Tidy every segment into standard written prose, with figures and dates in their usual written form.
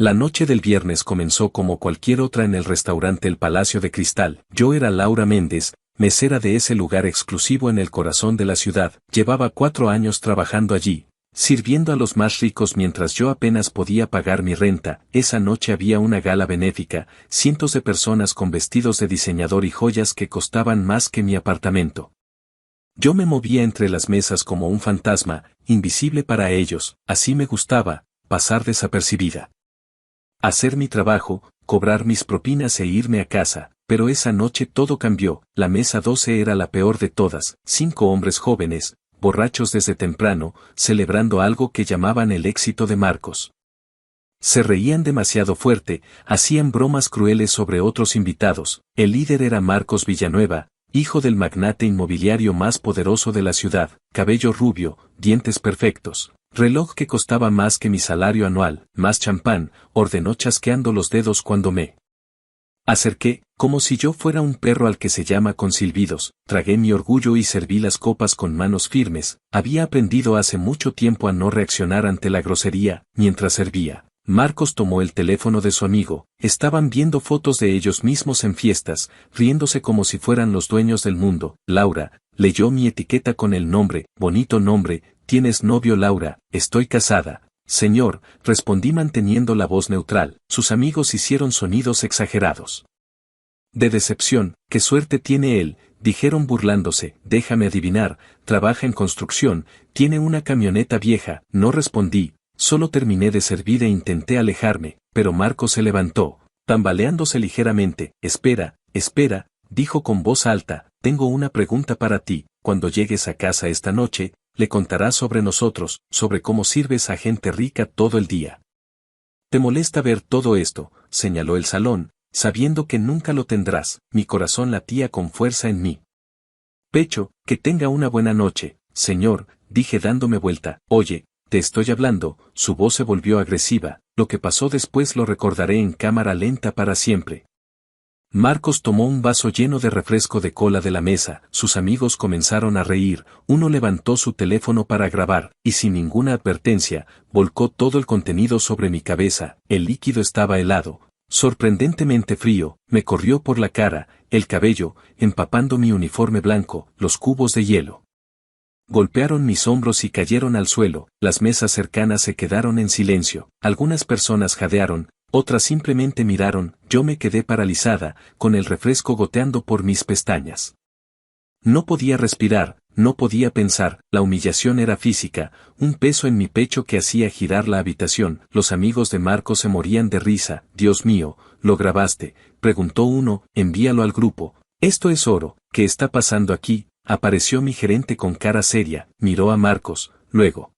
La noche del viernes comenzó como cualquier otra en el restaurante El Palacio de Cristal. Yo era Laura Méndez, mesera de ese lugar exclusivo en el corazón de la ciudad. Llevaba 4 años trabajando allí, sirviendo a los más ricos mientras yo apenas podía pagar mi renta. Esa noche había una gala benéfica, cientos de personas con vestidos de diseñador y joyas que costaban más que mi apartamento. Yo me movía entre las mesas como un fantasma, invisible para ellos. Así me gustaba, pasar desapercibida. Hacer mi trabajo, cobrar mis propinas e irme a casa. Pero esa noche todo cambió. La mesa 12 era la peor de todas. 5 hombres jóvenes, borrachos desde temprano, celebrando algo que llamaban el éxito de Marcos. Se reían demasiado fuerte, hacían bromas crueles sobre otros invitados. El líder era Marcos Villanueva, hijo del magnate inmobiliario más poderoso de la ciudad, cabello rubio, dientes perfectos, reloj que costaba más que mi salario anual, más champán, ordenó chasqueando los dedos cuando me acerqué, como si yo fuera un perro al que se llama con silbidos. Tragué mi orgullo y serví las copas con manos firmes. Había aprendido hace mucho tiempo a no reaccionar ante la grosería. Mientras servía, Marcos tomó el teléfono de su amigo. Estaban viendo fotos de ellos mismos en fiestas, riéndose como si fueran los dueños del mundo. Laura, leyó mi etiqueta con el nombre. Bonito nombre. ¿Tienes novio, Laura? Estoy casada. Señor, respondí manteniendo la voz neutral. Sus amigos hicieron sonidos exagerados de decepción. ¿Qué suerte tiene él?, dijeron burlándose. Déjame adivinar, trabaja en construcción, tiene una camioneta vieja. No respondí, solo terminé de servir e intenté alejarme, pero Marcos se levantó, tambaleándose ligeramente. Espera, dijo con voz alta, tengo una pregunta para ti. Cuando llegues a casa esta noche, le contarás sobre nosotros, sobre cómo sirves a gente rica todo el día. ¿Te molesta ver todo esto?, señaló el salón, sabiendo que nunca lo tendrás. Mi corazón latía con fuerza en mi pecho. Que tenga una buena noche, señor, dije dándome vuelta. Oye, te estoy hablando. Su voz se volvió agresiva. Lo que pasó después lo recordaré en cámara lenta para siempre. Marcos tomó un vaso lleno de refresco de cola de la mesa. Sus amigos comenzaron a reír. Uno levantó su teléfono para grabar, y sin ninguna advertencia, volcó todo el contenido sobre mi cabeza. El líquido estaba helado, sorprendentemente frío. Me corrió por la cara, el cabello, empapando mi uniforme blanco. Los cubos de hielo golpearon mis hombros y cayeron al suelo. Las mesas cercanas se quedaron en silencio. Algunas personas jadearon, otras simplemente miraron. Yo me quedé paralizada, con el refresco goteando por mis pestañas. No podía respirar, no podía pensar. La humillación era física, un peso en mi pecho que hacía girar la habitación. Los amigos de Marcos se morían de risa. Dios mío, ¿lo grabaste?, preguntó uno. Envíalo al grupo. Esto es oro. ¿Qué está pasando aquí? Apareció mi gerente con cara seria, miró a Marcos, luego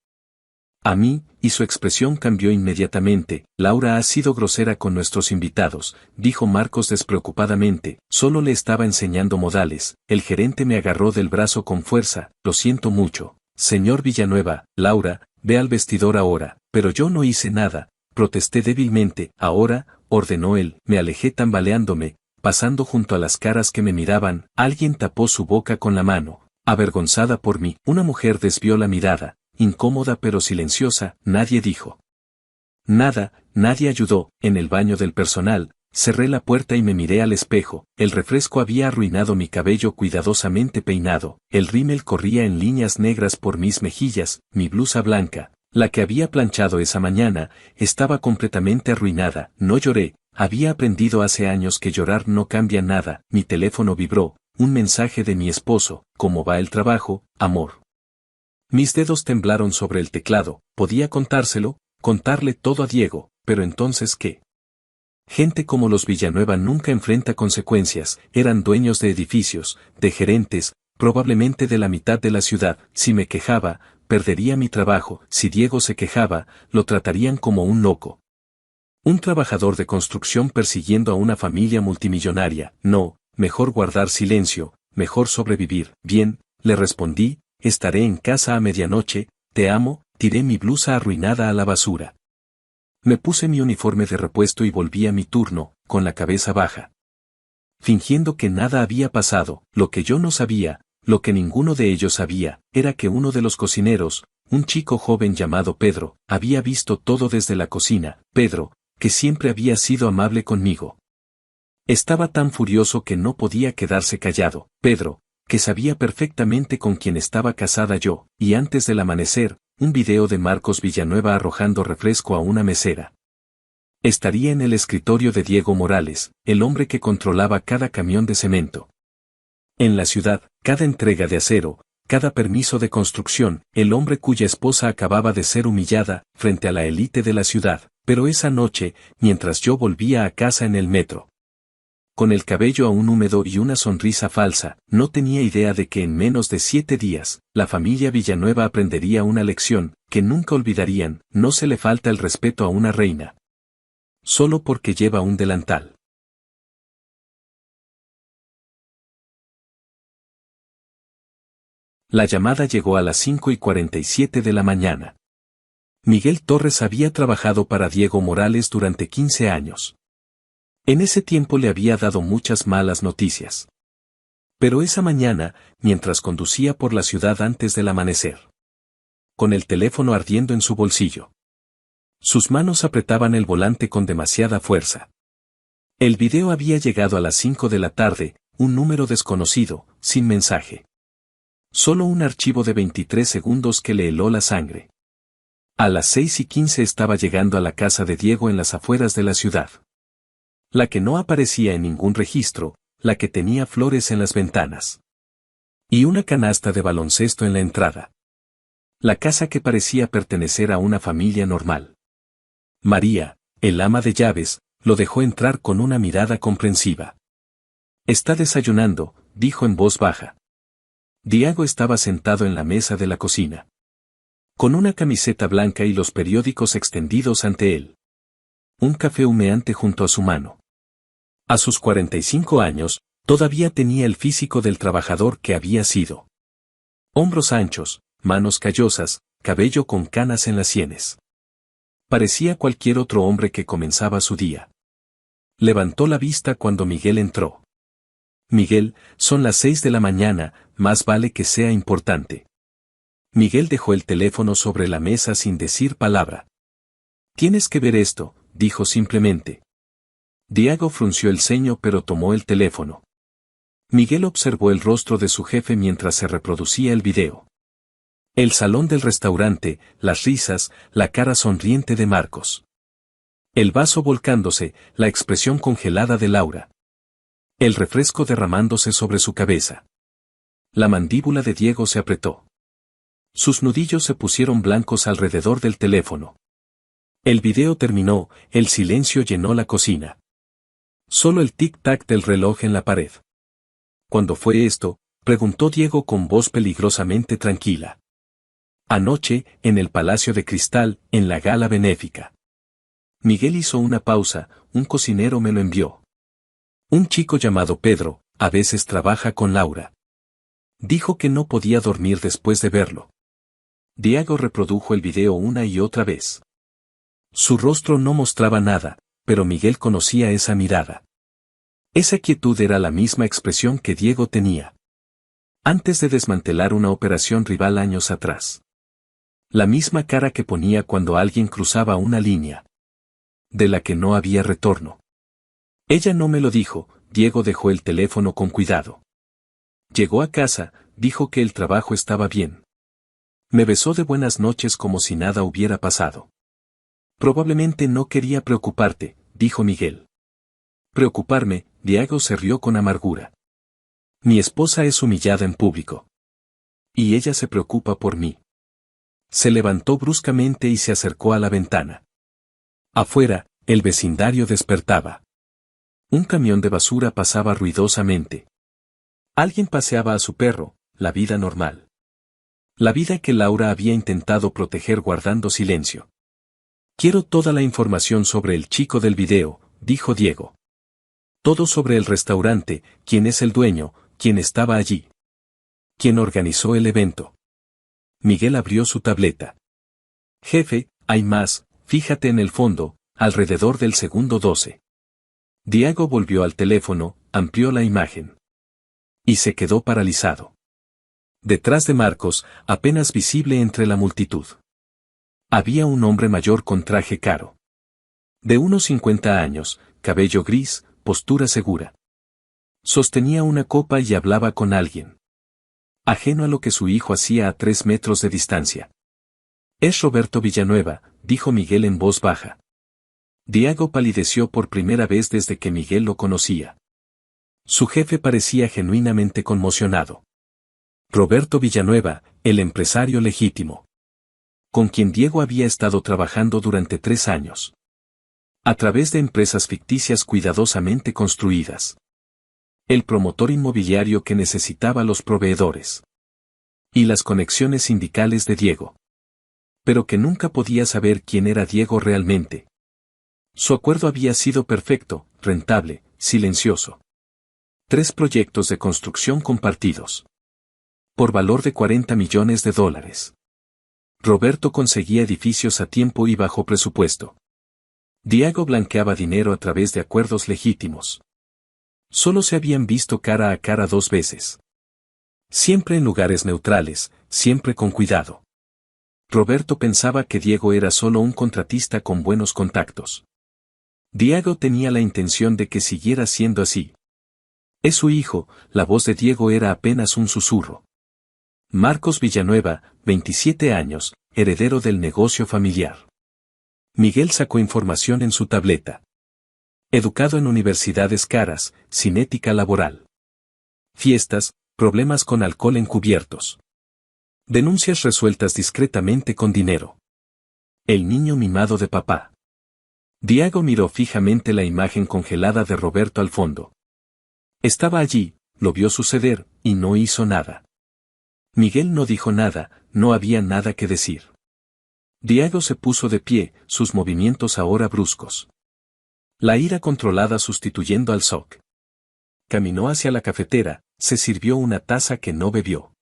a mí, y su expresión cambió inmediatamente. Laura ha sido grosera con nuestros invitados, dijo Marcos despreocupadamente. Solo le estaba enseñando modales. El gerente me agarró del brazo con fuerza. Lo siento mucho, señor Villanueva. Laura, ve al vestidor ahora. Pero yo no hice nada, protesté débilmente. Ahora, ordenó él. Me alejé tambaleándome, pasando junto a las caras que me miraban. Alguien tapó su boca con la mano, avergonzada por mí. Una mujer desvió la mirada, incómoda pero silenciosa. Nadie dijo nada, nadie ayudó. En el baño del personal, cerré la puerta y me miré al espejo. El refresco había arruinado mi cabello cuidadosamente peinado. El rímel corría en líneas negras por mis mejillas. Mi blusa blanca, la que había planchado esa mañana, estaba completamente arruinada. No lloré. Había aprendido hace años que llorar no cambia nada. Mi teléfono vibró, un mensaje de mi esposo. ¿Cómo va el trabajo, amor? Mis dedos temblaron sobre el teclado. Podía contarle todo a Diego, pero entonces ¿qué? Gente como los Villanueva nunca enfrenta consecuencias. Eran dueños de edificios, de gerentes, probablemente de la mitad de la ciudad. Si me quejaba, perdería mi trabajo. Si Diego se quejaba, lo tratarían como un loco. Un trabajador de construcción persiguiendo a una familia multimillonaria. No, mejor guardar silencio, mejor sobrevivir. Bien, le respondí, estaré en casa a medianoche. Te amo. Tiré mi blusa arruinada a la basura. Me puse mi uniforme de repuesto y volví a mi turno, con la cabeza baja, fingiendo que nada había pasado. Lo que yo no sabía, lo que ninguno de ellos sabía, era que uno de los cocineros, un chico joven llamado Pedro, había visto todo desde la cocina. Pedro, que siempre había sido amable conmigo. Estaba tan furioso que no podía quedarse callado. Pedro, que sabía perfectamente con quién estaba casada yo, y antes del amanecer, un video de Marcos Villanueva arrojando refresco a una mesera. Estaría en el escritorio de Diego Morales, el hombre que controlaba cada camión de cemento. En la ciudad, cada entrega de acero, cada permiso de construcción, el hombre cuya esposa acababa de ser humillada, frente a la élite de la ciudad, pero esa noche, mientras yo volvía a casa en el metro, con el cabello aún húmedo y una sonrisa falsa, no tenía idea de que en menos de 7 días, la familia Villanueva aprendería una lección, que nunca olvidarían: no se le falta el respeto a una reina solo porque lleva un delantal. La llamada llegó a las 5:47 de la mañana. Miguel Torres había trabajado para Diego Morales durante 15 años. En ese tiempo le había dado muchas malas noticias. Pero esa mañana, mientras conducía por la ciudad antes del amanecer, con el teléfono ardiendo en su bolsillo, sus manos apretaban el volante con demasiada fuerza. El video había llegado a las 5 de la tarde, un número desconocido, sin mensaje. Solo un archivo de 23 segundos que le heló la sangre. A las 6:15 estaba llegando a la casa de Diego en las afueras de la ciudad. La que no aparecía en ningún registro, la que tenía flores en las ventanas. Y una canasta de baloncesto en la entrada. La casa que parecía pertenecer a una familia normal. María, el ama de llaves, lo dejó entrar con una mirada comprensiva. «Está desayunando», dijo en voz baja. Diego estaba sentado en la mesa de la cocina, con una camiseta blanca y los periódicos extendidos ante él. Un café humeante junto a su mano. A sus 45 años, todavía tenía el físico del trabajador que había sido. Hombros anchos, manos callosas, cabello con canas en las sienes. Parecía cualquier otro hombre que comenzaba su día. Levantó la vista cuando Miguel entró. «Miguel, son las 6 de la mañana, más vale que sea importante». Miguel dejó el teléfono sobre la mesa sin decir palabra. «Tienes que ver esto», dijo simplemente. Diego frunció el ceño pero tomó el teléfono. Miguel observó el rostro de su jefe mientras se reproducía el video. El salón del restaurante, las risas, la cara sonriente de Marcos. El vaso volcándose, la expresión congelada de Laura. El refresco derramándose sobre su cabeza. La mandíbula de Diego se apretó. Sus nudillos se pusieron blancos alrededor del teléfono. El video terminó, el silencio llenó la cocina. Solo el tic-tac del reloj en la pared. ¿Cuándo fue esto?, preguntó Diego con voz peligrosamente tranquila. Anoche, en el Palacio de Cristal, en la gala benéfica. Miguel hizo una pausa, un cocinero me lo envió. Un chico llamado Pedro, a veces trabaja con Laura. Dijo que no podía dormir después de verlo. Diego reprodujo el video una y otra vez. Su rostro no mostraba nada, pero Miguel conocía esa mirada. Esa quietud era la misma expresión que Diego tenía antes de desmantelar una operación rival años atrás. La misma cara que ponía cuando alguien cruzaba una línea de la que no había retorno. Ella no me lo dijo. Diego dejó el teléfono con cuidado. Llegó a casa, dijo que el trabajo estaba bien. Me besó de buenas noches como si nada hubiera pasado. Probablemente no quería preocuparte, dijo Miguel. Preocuparme, Diego se rió con amargura. Mi esposa es humillada en público. Y ella se preocupa por mí. Se levantó bruscamente y se acercó a la ventana. Afuera, el vecindario despertaba. Un camión de basura pasaba ruidosamente. Alguien paseaba a su perro, la vida normal. La vida que Laura había intentado proteger guardando silencio. Quiero toda la información sobre el chico del video, dijo Diego. Todo sobre el restaurante, quién es el dueño, quién estaba allí. Quién organizó el evento. Miguel abrió su tableta. Jefe, hay más, fíjate en el fondo, alrededor del segundo 12. Diego volvió al teléfono, amplió la imagen. Y se quedó paralizado. Detrás de Marcos, apenas visible entre la multitud, había un hombre mayor con traje caro. De unos 50 años, cabello gris, postura segura. Sostenía una copa y hablaba con alguien. Ajeno a lo que su hijo hacía a 3 metros de distancia. «Es Roberto Villanueva», dijo Miguel en voz baja. Diego palideció por primera vez desde que Miguel lo conocía. Su jefe parecía genuinamente conmocionado. Roberto Villanueva, el empresario legítimo. Con quien Diego había estado trabajando durante 3 años. A través de empresas ficticias cuidadosamente construidas. El promotor inmobiliario que necesitaba los proveedores. Y las conexiones sindicales de Diego. Pero que nunca podía saber quién era Diego realmente. Su acuerdo había sido perfecto, rentable, silencioso. 3 proyectos de construcción compartidos. Por valor de $40 millones. Roberto conseguía edificios a tiempo y bajo presupuesto. Diego blanqueaba dinero a través de acuerdos legítimos. Solo se habían visto cara a cara 2 veces. Siempre en lugares neutrales, siempre con cuidado. Roberto pensaba que Diego era solo un contratista con buenos contactos. Diego tenía la intención de que siguiera siendo así. Es su hijo, la voz de Diego era apenas un susurro. Marcos Villanueva, 27 años, heredero del negocio familiar. Miguel sacó información en su tableta. Educado en universidades caras, sin ética laboral. Fiestas, problemas con alcohol encubiertos. Denuncias resueltas discretamente con dinero. El niño mimado de papá. Diego miró fijamente la imagen congelada de Roberto al fondo. Estaba allí, lo vio suceder, y no hizo nada. Miguel no dijo nada, no había nada que decir. Diego se puso de pie, sus movimientos ahora bruscos. La ira controlada sustituyendo al shock. Caminó hacia la cafetera, se sirvió una taza que no bebió.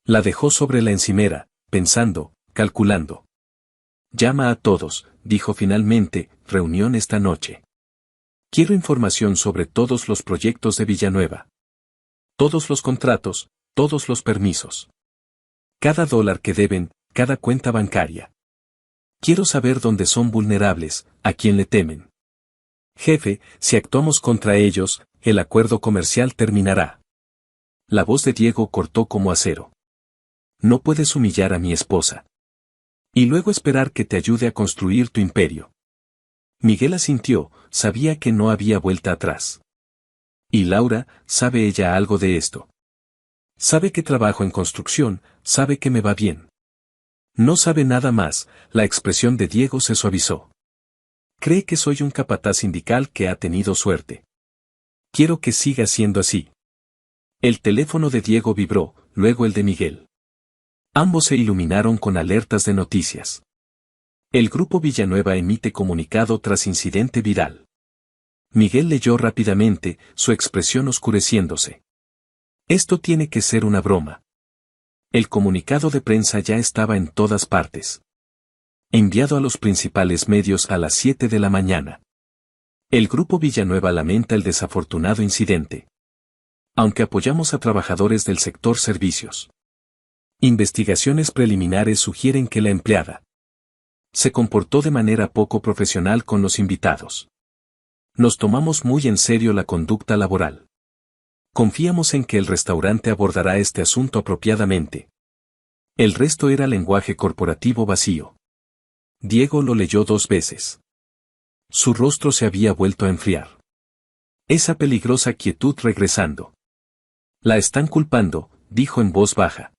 La dejó sobre la encimera, pensando, calculando. Llama a todos, dijo finalmente, reunión esta noche. Quiero información sobre todos los proyectos de Villanueva. Todos los contratos, todos los permisos. Cada dólar que deben, cada cuenta bancaria. Quiero saber dónde son vulnerables, a quién le temen. Jefe, si actuamos contra ellos, el acuerdo comercial terminará. La voz de Diego cortó como acero. No puedes humillar a mi esposa. Y luego esperar que te ayude a construir tu imperio. Miguel asintió, sabía que no había vuelta atrás. Y Laura, ¿sabe ella algo de esto? Sabe que trabajo en construcción, sabe que me va bien. No sabe nada más, la expresión de Diego se suavizó. Cree que soy un capataz sindical que ha tenido suerte. Quiero que siga siendo así. El teléfono de Diego vibró, luego el de Miguel. Ambos se iluminaron con alertas de noticias. El grupo Villanueva emite comunicado tras incidente viral. Miguel leyó rápidamente, su expresión oscureciéndose. Esto tiene que ser una broma. El comunicado de prensa ya estaba en todas partes. Enviado a los principales medios a las 7 de la mañana. El grupo Villanueva lamenta el desafortunado incidente. Aunque apoyamos a trabajadores del sector servicios. Investigaciones preliminares sugieren que la empleada se comportó de manera poco profesional con los invitados. Nos tomamos muy en serio la conducta laboral. Confiamos en que el restaurante abordará este asunto apropiadamente. El resto era lenguaje corporativo vacío. Diego lo leyó 2 veces. Su rostro se había vuelto a enfriar. Esa peligrosa quietud regresando. La están culpando, dijo en voz baja.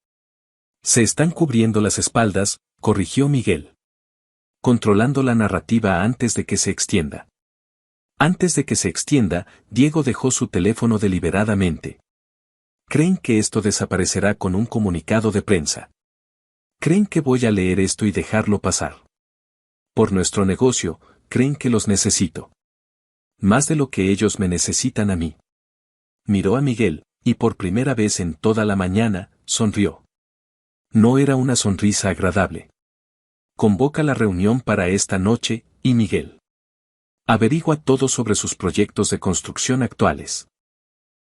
Se están cubriendo las espaldas, corrigió Miguel. Controlando la narrativa antes de que se extienda. Antes de que se extienda, Diego dejó su teléfono deliberadamente. ¿Creen que esto desaparecerá con un comunicado de prensa? ¿Creen que voy a leer esto y dejarlo pasar? Por nuestro negocio, ¿creen que los necesito? Más de lo que ellos me necesitan a mí. Miró a Miguel, y por primera vez en toda la mañana, sonrió. No era una sonrisa agradable. Convoca la reunión para esta noche, y Miguel. Averigua todo sobre sus proyectos de construcción actuales.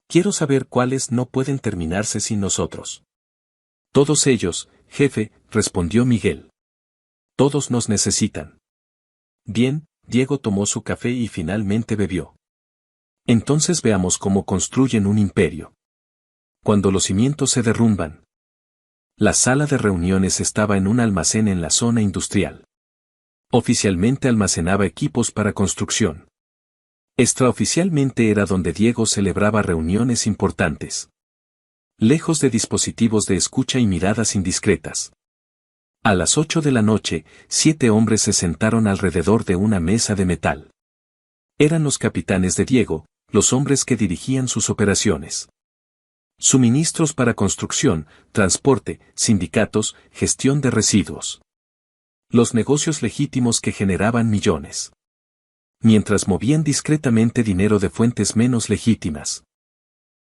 Quiero saber cuáles no pueden terminarse sin nosotros. Todos ellos, jefe, respondió Miguel. Todos nos necesitan. Bien, Diego tomó su café y finalmente bebió. Entonces veamos cómo construyen un imperio. Cuando los cimientos se derrumban. La sala de reuniones estaba en un almacén en la zona industrial. Oficialmente almacenaba equipos para construcción. Extraoficialmente era donde Diego celebraba reuniones importantes. Lejos de dispositivos de escucha y miradas indiscretas. A las 8 de la noche, 7 hombres se sentaron alrededor de una mesa de metal. Eran los capitanes de Diego, los hombres que dirigían sus operaciones. Suministros para construcción, transporte, sindicatos, gestión de residuos. Los negocios legítimos que generaban millones. Mientras movían discretamente dinero de fuentes menos legítimas.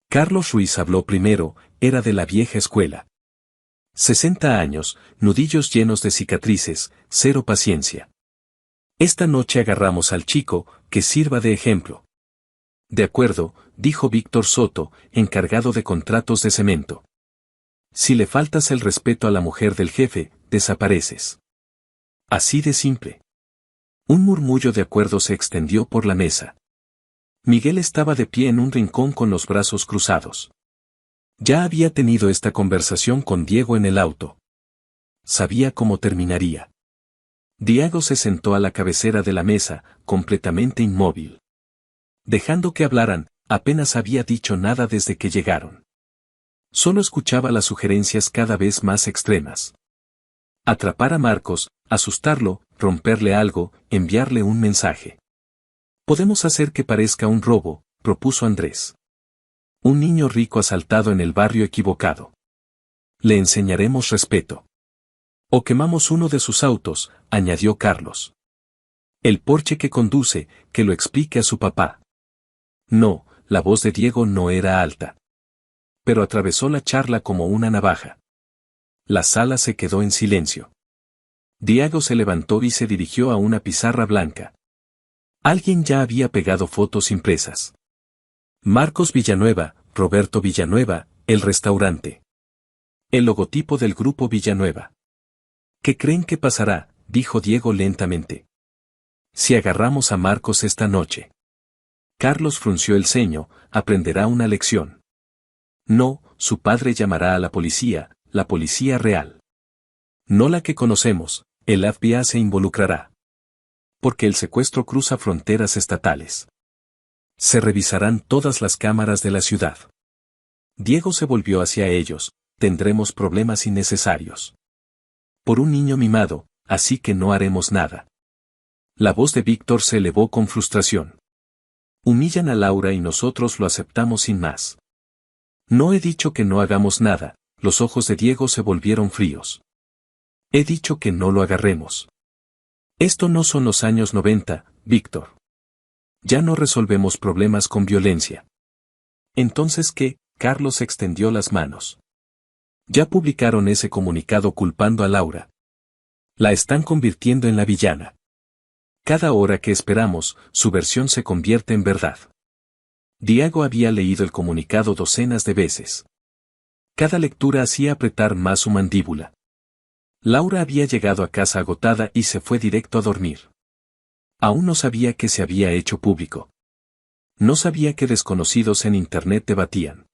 Carlos Ruiz habló primero, era de la vieja escuela. 60 años, nudillos llenos de cicatrices, cero paciencia. Esta noche agarramos al chico, que sirva de ejemplo. De acuerdo, dijo Víctor Soto, encargado de contratos de cemento. Si le faltas el respeto a la mujer del jefe, desapareces. Así de simple. Un murmullo de acuerdo se extendió por la mesa. Miguel estaba de pie en un rincón con los brazos cruzados. Ya había tenido esta conversación con Diego en el auto. Sabía cómo terminaría. Diego se sentó a la cabecera de la mesa, completamente inmóvil. Dejando que hablaran, apenas había dicho nada desde que llegaron. Solo escuchaba las sugerencias cada vez más extremas. Atrapar a Marcos, asustarlo, romperle algo, enviarle un mensaje. Podemos hacer que parezca un robo, propuso Andrés. Un niño rico asaltado en el barrio equivocado. Le enseñaremos respeto. O quemamos uno de sus autos, añadió Carlos. El Porsche que conduce, que lo explique a su papá. No, la voz de Diego no era alta. Pero atravesó la charla como una navaja. La sala se quedó en silencio. Diego se levantó y se dirigió a una pizarra blanca. Alguien ya había pegado fotos impresas. Marcos Villanueva, Roberto Villanueva, el restaurante. El logotipo del grupo Villanueva. ¿Qué creen que pasará?, dijo Diego lentamente. Si agarramos a Marcos esta noche. Carlos frunció el ceño, aprenderá una lección. No, su padre llamará a la policía real. No la que conocemos, el FBI se involucrará. Porque el secuestro cruza fronteras estatales. Se revisarán todas las cámaras de la ciudad. Diego se volvió hacia ellos, tendremos problemas innecesarios. Por un niño mimado, así que no haremos nada. La voz de Víctor se elevó con frustración. Humillan a Laura y nosotros lo aceptamos sin más. No he dicho que no hagamos nada, los ojos de Diego se volvieron fríos. He dicho que no lo agarremos. Esto no son los años 90, Víctor. Ya no resolvemos problemas con violencia. Entonces, ¿qué? Carlos extendió las manos. Ya publicaron ese comunicado culpando a Laura. La están convirtiendo en la villana. Cada hora que esperamos, su versión se convierte en verdad. Diego había leído el comunicado docenas de veces. Cada lectura hacía apretar más su mandíbula. Laura había llegado a casa agotada y se fue directo a dormir. Aún no sabía que se había hecho público. No sabía que desconocidos en Internet debatían.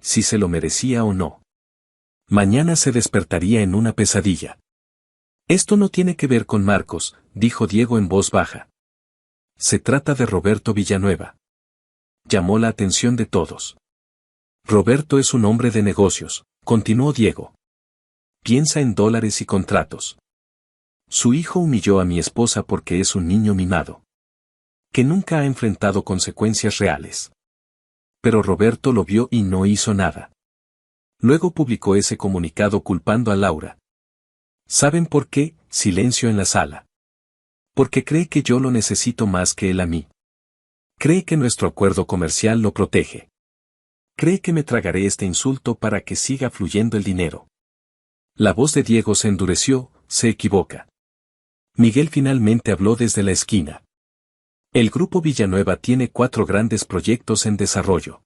Si se lo merecía o no. Mañana se despertaría en una pesadilla. Esto no tiene que ver con Marcos, dijo Diego en voz baja. Se trata de Roberto Villanueva. Llamó la atención de todos. Roberto es un hombre de negocios, continuó Diego. Piensa en dólares y contratos. Su hijo humilló a mi esposa porque es un niño mimado. Que nunca ha enfrentado consecuencias reales. Pero Roberto lo vio y no hizo nada. Luego publicó ese comunicado culpando a Laura. ¿Saben por qué? Silencio en la sala. Porque cree que yo lo necesito más que él a mí. Cree que nuestro acuerdo comercial lo protege. Cree que me tragaré este insulto para que siga fluyendo el dinero. La voz de Diego se endureció, se equivoca. Miguel finalmente habló desde la esquina. El grupo Villanueva tiene 4 grandes proyectos en desarrollo.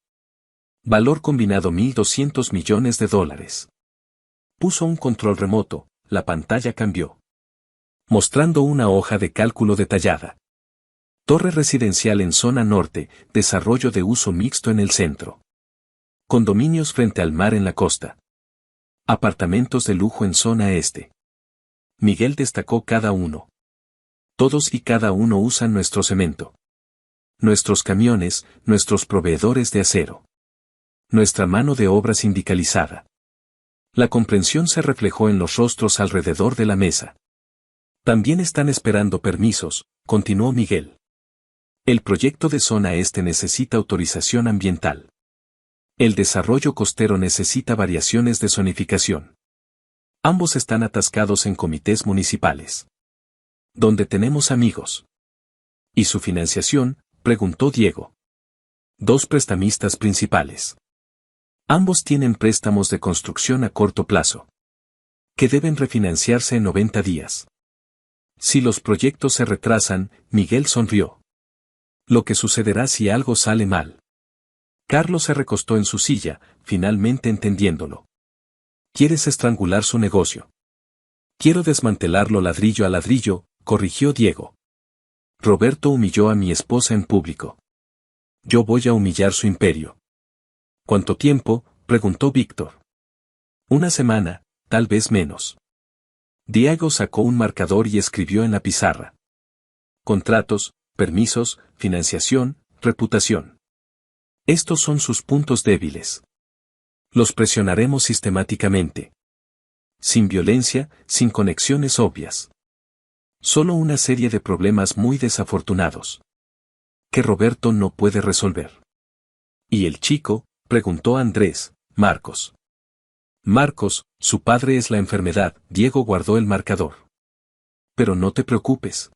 Valor combinado $1.200 millones. Puso un control remoto, la pantalla cambió. Mostrando una hoja de cálculo detallada. Torre residencial en zona norte, desarrollo de uso mixto en el centro. Condominios frente al mar en la costa. Apartamentos de lujo en zona este. Miguel destacó cada uno. Todos y cada uno usan nuestro cemento. Nuestros camiones, nuestros proveedores de acero. Nuestra mano de obra sindicalizada. La comprensión se reflejó en los rostros alrededor de la mesa. También están esperando permisos, continuó Miguel. El proyecto de zona este necesita autorización ambiental. El desarrollo costero necesita variaciones de zonificación. Ambos están atascados en comités municipales. ¿Dónde tenemos amigos? ¿Y su financiación?, preguntó Diego. 2 prestamistas principales. Ambos tienen préstamos de construcción a corto plazo, que deben refinanciarse en 90 días. Si los proyectos se retrasan, Miguel sonrió. Lo que sucederá si algo sale mal. Carlos se recostó en su silla, finalmente entendiéndolo. ¿Quieres estrangular su negocio? Quiero desmantelarlo ladrillo a ladrillo, corrigió Diego. Roberto humilló a mi esposa en público. Yo voy a humillar su imperio. ¿Cuánto tiempo?, preguntó Víctor. 1 semana, tal vez menos. Diego sacó un marcador y escribió en la pizarra. Contratos, permisos, financiación, reputación. Estos son sus puntos débiles. Los presionaremos sistemáticamente. Sin violencia, sin conexiones obvias. Solo una serie de problemas muy desafortunados. Que Roberto no puede resolver. ¿Y el chico?, preguntó Andrés. Marcos. Marcos, su padre es la enfermedad. Diego guardó el marcador. Pero no te preocupes.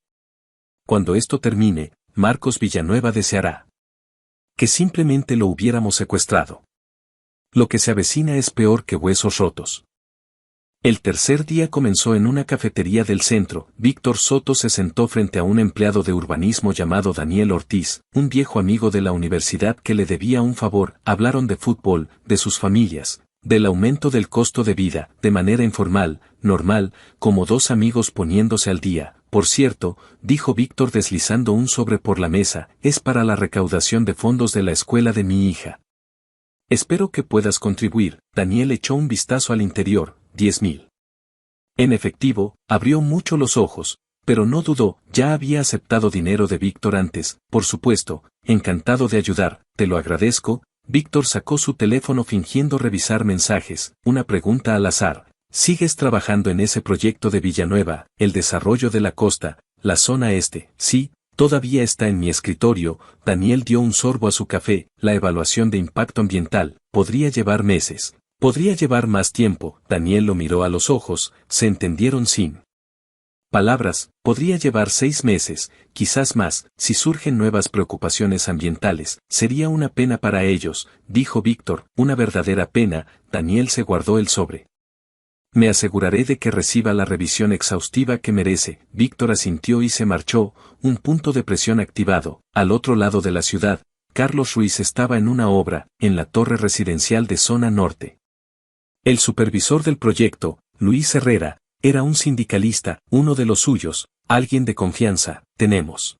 Cuando esto termine, Marcos Villanueva deseará que simplemente lo hubiéramos secuestrado. Lo que se avecina es peor que huesos rotos. El tercer día comenzó en una cafetería del centro. Víctor Soto se sentó frente a un empleado de urbanismo llamado Daniel Ortiz, un viejo amigo de la universidad que le debía un favor. Hablaron de fútbol, de sus familias, del aumento del costo de vida, de manera informal, normal, como 2 amigos poniéndose al día. Por cierto, dijo Víctor deslizando un sobre por la mesa, es para la recaudación de fondos de la escuela de mi hija. Espero que puedas contribuir. Daniel echó un vistazo al interior. 10.000. En efectivo, abrió mucho los ojos, pero no dudó, ya había aceptado dinero de Víctor antes, por supuesto, encantado de ayudar, te lo agradezco. Víctor sacó su teléfono fingiendo revisar mensajes, una pregunta al azar. ¿Sigues trabajando en ese proyecto de Villanueva, el desarrollo de la costa, la zona este? Sí, todavía está en mi escritorio. Daniel dio un sorbo a su café. La evaluación de impacto ambiental podría llevar meses. Podría llevar más tiempo. Daniel lo miró a los ojos, se entendieron sin palabras. Podría llevar 6 meses, quizás más, si surgen nuevas preocupaciones ambientales. Sería una pena para ellos, dijo Víctor, una verdadera pena. Daniel se guardó el sobre. Me aseguraré de que reciba la revisión exhaustiva que merece. Víctor asintió y se marchó, un punto de presión activado. Al otro lado de la ciudad, Carlos Ruiz estaba en una obra, en la torre residencial de zona norte. El supervisor del proyecto, Luis Herrera, era un sindicalista, uno de los suyos, alguien de confianza. Tenemos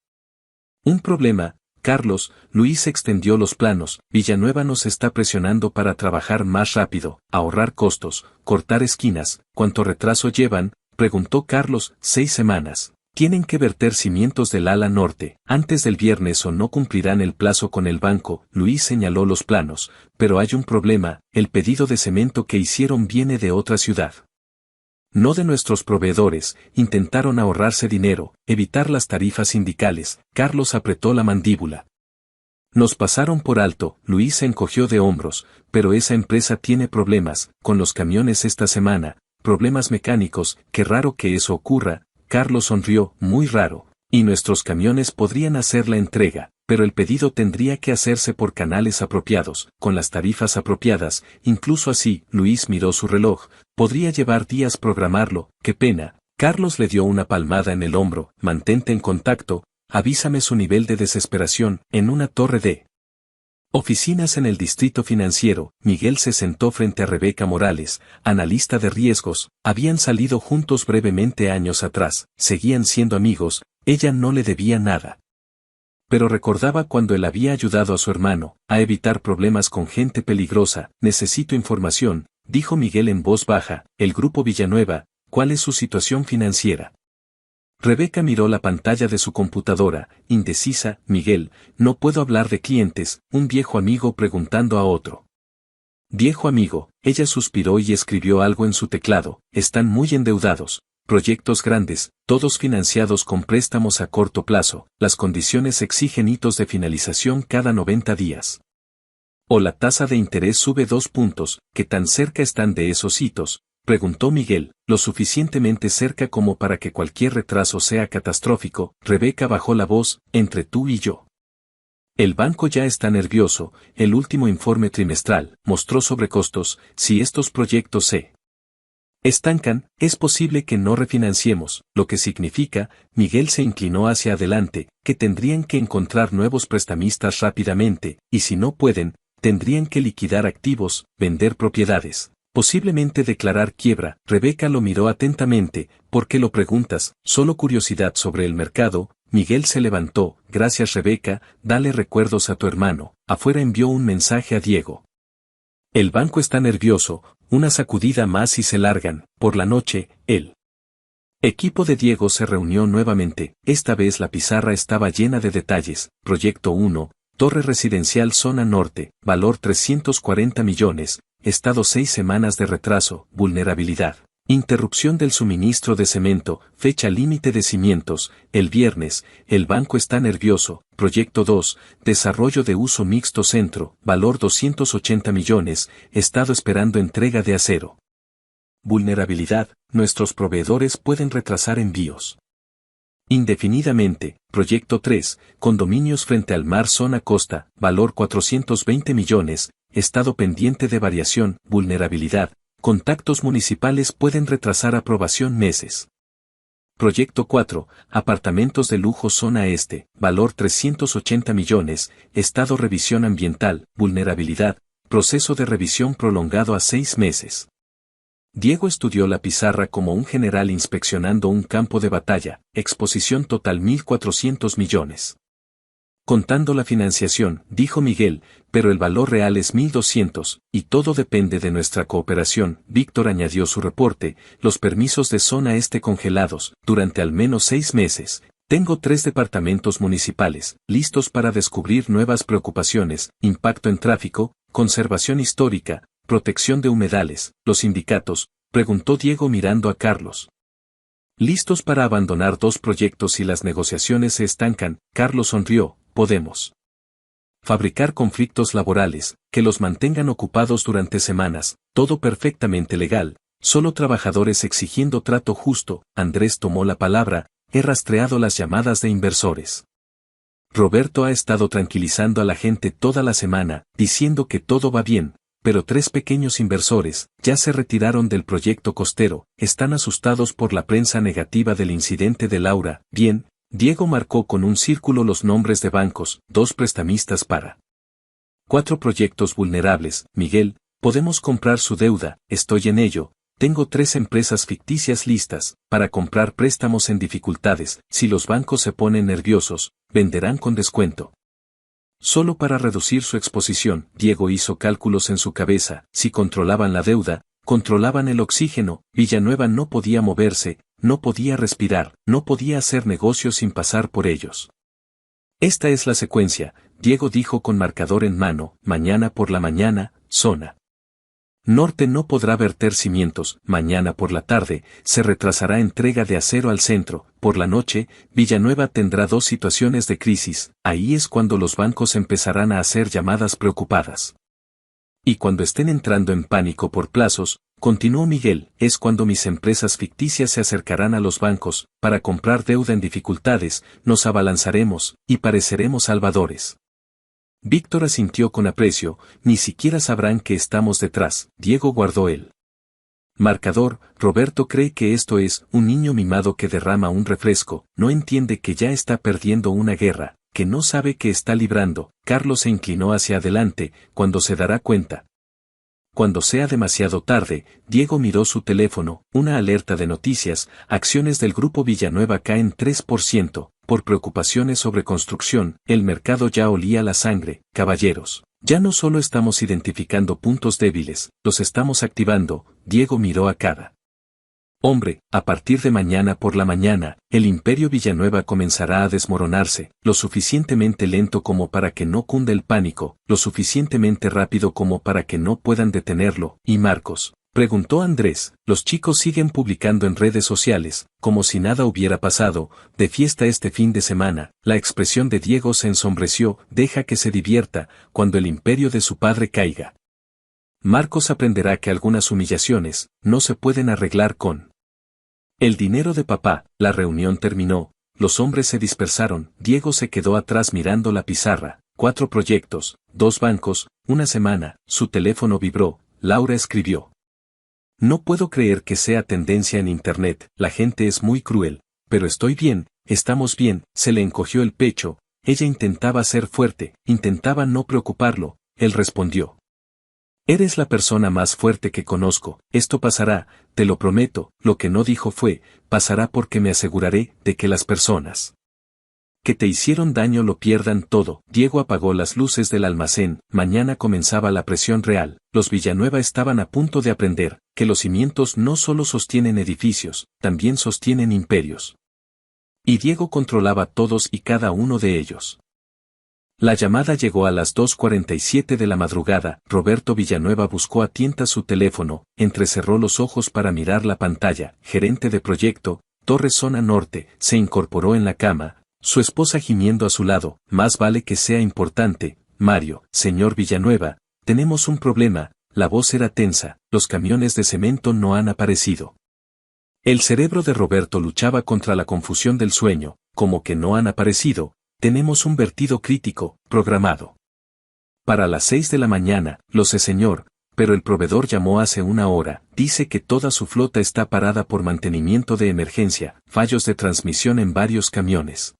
un problema, Carlos. Luis extendió los planos. Villanueva nos está presionando para trabajar más rápido, ahorrar costos, cortar esquinas. ¿Cuánto retraso llevan?, preguntó Carlos. 6 semanas. Tienen que verter cimientos del ala norte, antes del viernes o no cumplirán el plazo con el banco. Luis señaló los planos, pero hay un problema, el pedido de cemento que hicieron viene de otra ciudad. No de nuestros proveedores. Intentaron ahorrarse dinero, evitar las tarifas sindicales. Carlos apretó la mandíbula. Nos pasaron por alto. Luis se encogió de hombros, pero esa empresa tiene problemas, con los camiones esta semana, problemas mecánicos. Qué raro que eso ocurra. Carlos sonrió. Muy raro. Y nuestros camiones podrían hacer la entrega, pero el pedido tendría que hacerse por canales apropiados, con las tarifas apropiadas. Incluso así, Luis miró su reloj, podría llevar días programarlo. Qué pena. Carlos le dio una palmada en el hombro. Mantente en contacto, avísame su nivel de desesperación. En una torre de oficinas en el distrito financiero, Miguel se sentó frente a Rebeca Morales, analista de riesgos. Habían salido juntos brevemente años atrás, seguían siendo amigos, ella no le debía nada. Pero recordaba cuando él había ayudado a su hermano a evitar problemas con gente peligrosa. Necesito información, dijo Miguel en voz baja. El grupo Villanueva, ¿cuál es su situación financiera? Rebeca miró la pantalla de su computadora, indecisa. Miguel, no puedo hablar de clientes, un viejo amigo preguntando a otro. Viejo amigo, ella suspiró y escribió algo en su teclado. Están muy endeudados. Proyectos grandes, todos financiados con préstamos a corto plazo, las condiciones exigen hitos de finalización cada 90 días. ¿O la tasa de interés sube 2 puntos? ¿Qué tan cerca están de esos hitos?, preguntó Miguel, lo suficientemente cerca como para que cualquier retraso sea catastrófico. Rebeca bajó la voz, entre tú y yo. El banco ya está nervioso, el último informe trimestral mostró sobrecostos. Si estos proyectos se estancan, es posible que no refinanciemos, lo que significa, Miguel se inclinó hacia adelante, que tendrían que encontrar nuevos prestamistas rápidamente, y si no pueden, tendrían que liquidar activos, vender propiedades, posiblemente declarar quiebra. Rebeca lo miró atentamente. ¿Por qué lo preguntas? Solo curiosidad sobre el mercado. Miguel se levantó. Gracias Rebeca, dale recuerdos a tu hermano. Afuera envió un mensaje a Diego. El banco está nervioso, una sacudida más y se largan. Por la noche, el equipo de Diego se reunió nuevamente. Esta vez la pizarra estaba llena de detalles. Proyecto 1, Torre Residencial Zona Norte, valor 340 millones, estado 6 semanas de retraso, vulnerabilidad. Interrupción del suministro de cemento, fecha límite de cimientos, el viernes. El banco está nervioso. Proyecto 2, desarrollo de uso mixto centro, valor 280 millones, estado esperando entrega de acero. Vulnerabilidad, nuestros proveedores pueden retrasar envíos indefinidamente. Proyecto 3, condominios frente al mar zona costa, valor 420 millones, estado pendiente de variación. Vulnerabilidad, contactos municipales pueden retrasar aprobación meses. Proyecto 4, apartamentos de lujo zona este, valor 380 millones, estado revisión ambiental. Vulnerabilidad, proceso de revisión prolongado a 6 meses. Diego estudió la pizarra como un general inspeccionando un campo de batalla. Exposición total 1.400 millones. Contando la financiación, dijo Miguel, pero el valor real es 1.200, y todo depende de nuestra cooperación. Víctor añadió su reporte, los permisos de zona este congelados, durante al menos 6 meses. Tengo 3 departamentos municipales, listos para descubrir nuevas preocupaciones, impacto en tráfico, conservación histórica, protección de humedales. ¿Los sindicatos?, preguntó Diego mirando a Carlos. Listos para abandonar 2 proyectos si las negociaciones se estancan. Carlos sonrió. Podemos fabricar conflictos laborales, que los mantengan ocupados durante semanas, todo perfectamente legal, solo trabajadores exigiendo trato justo. Andrés tomó la palabra. He rastreado las llamadas de inversores. Roberto ha estado tranquilizando a la gente toda la semana, diciendo que todo va bien, pero 3 pequeños inversores ya se retiraron del proyecto costero, están asustados por la prensa negativa del incidente de Laura. Bien, Diego marcó con un círculo los nombres de bancos, 2 prestamistas para 4 proyectos vulnerables. Miguel, podemos comprar su deuda, estoy en ello. Tengo 3 empresas ficticias listas para comprar préstamos en dificultades. Si los bancos se ponen nerviosos, venderán con descuento. Solo para reducir su exposición. Diego hizo cálculos en su cabeza. Si controlaban la deuda, controlaban el oxígeno. Villanueva no podía moverse, no podía respirar, no podía hacer negocios sin pasar por ellos. Esta es la secuencia, Diego dijo con marcador en mano. Mañana por la mañana, zona norte no podrá verter cimientos. Mañana por la tarde, se retrasará entrega de acero al centro. Por la noche, Villanueva tendrá 2 situaciones de crisis. Ahí es cuando los bancos empezarán a hacer llamadas preocupadas. Y cuando estén entrando en pánico por plazos, continuó Miguel, es cuando mis empresas ficticias se acercarán a los bancos, para comprar deuda en dificultades, nos abalanzaremos, y pareceremos salvadores. Víctor asintió con aprecio, ni siquiera sabrán que estamos detrás. Diego guardó el marcador. Roberto cree que esto es un niño mimado que derrama un refresco, no entiende que ya está perdiendo una guerra, que no sabe que está librando. Carlos se inclinó hacia adelante, cuando se dará cuenta. Cuando sea demasiado tarde, Diego miró su teléfono, una alerta de noticias, acciones del Grupo Villanueva caen 3%, por preocupaciones sobre construcción, el mercado ya olía la sangre, caballeros. Ya no solo estamos identificando puntos débiles, los estamos activando. Diego miró a cada hombre. A partir de mañana por la mañana, el Imperio Villanueva comenzará a desmoronarse, lo suficientemente lento como para que no cunda el pánico, lo suficientemente rápido como para que no puedan detenerlo. ¿Y Marcos?, preguntó Andrés. Los chicos siguen publicando en redes sociales, como si nada hubiera pasado, de fiesta este fin de semana. La expresión de Diego se ensombreció. Deja que se divierta, cuando el imperio de su padre caiga. Marcos aprenderá que algunas humillaciones no se pueden arreglar con el dinero de papá. La reunión terminó, los hombres se dispersaron, Diego se quedó atrás mirando la pizarra. 4 proyectos, 2 bancos, una semana. Su teléfono vibró. Laura escribió: no puedo creer que sea tendencia en internet, la gente es muy cruel, pero estoy bien, estamos bien. Se le encogió el pecho. Ella intentaba ser fuerte, intentaba no preocuparlo. Él respondió: eres la persona más fuerte que conozco, esto pasará, te lo prometo. Lo que no dijo fue, pasará porque me aseguraré de que las personas que te hicieron daño lo pierdan todo. Diego apagó las luces del almacén. Mañana comenzaba la presión real. Los Villanueva estaban a punto de aprender que los cimientos no solo sostienen edificios, también sostienen imperios. Y Diego controlaba todos y cada uno de ellos. La llamada llegó a las 2:47 de la madrugada. Roberto Villanueva buscó a tientas su teléfono, entrecerró los ojos para mirar la pantalla. Gerente de proyecto, Torres Zona Norte, se incorporó en la cama, su esposa gimiendo a su lado. Más vale que sea importante, Mario. Señor Villanueva, tenemos un problema. La voz era tensa, los camiones de cemento no han aparecido. El cerebro de Roberto luchaba contra la confusión del sueño. ¿Cómo que no han aparecido? Tenemos un vertido crítico, programado para las 6 de la mañana. Lo sé, señor, pero el proveedor llamó hace una hora, dice que toda su flota está parada por mantenimiento de emergencia, fallos de transmisión en varios camiones.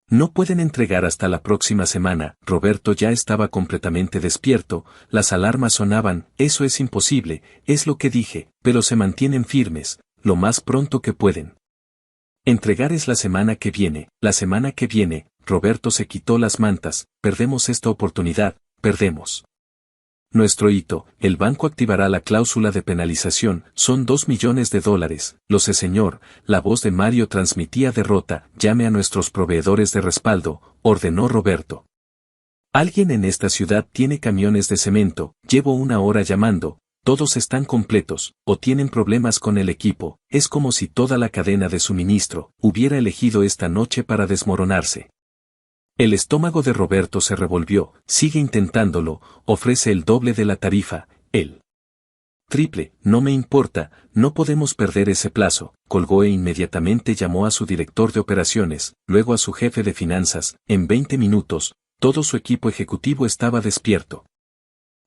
No pueden entregar hasta la próxima semana. Roberto ya estaba completamente despierto, las alarmas sonaban. Eso es imposible, es lo que dije, pero se mantienen firmes, lo más pronto que pueden. Entregar es la semana que viene. La semana que viene. Roberto se quitó las mantas. Perdemos esta oportunidad, perdemos nuestro hito. El banco activará la cláusula de penalización, son $2 millones. Lo sé, señor. La voz de Mario transmitía derrota. Llame a nuestros proveedores de respaldo, ordenó Roberto. Alguien en esta ciudad tiene camiones de cemento. Llevo una hora llamando. Todos están completos, o tienen problemas con el equipo. Es como si toda la cadena de suministro hubiera elegido esta noche para desmoronarse. El estómago de Roberto se revolvió. Sigue intentándolo, ofrece el doble de la tarifa, el triple. No me importa, no podemos perder ese plazo. Colgó e inmediatamente llamó a su director de operaciones, luego a su jefe de finanzas. En 20 minutos, todo su equipo ejecutivo estaba despierto,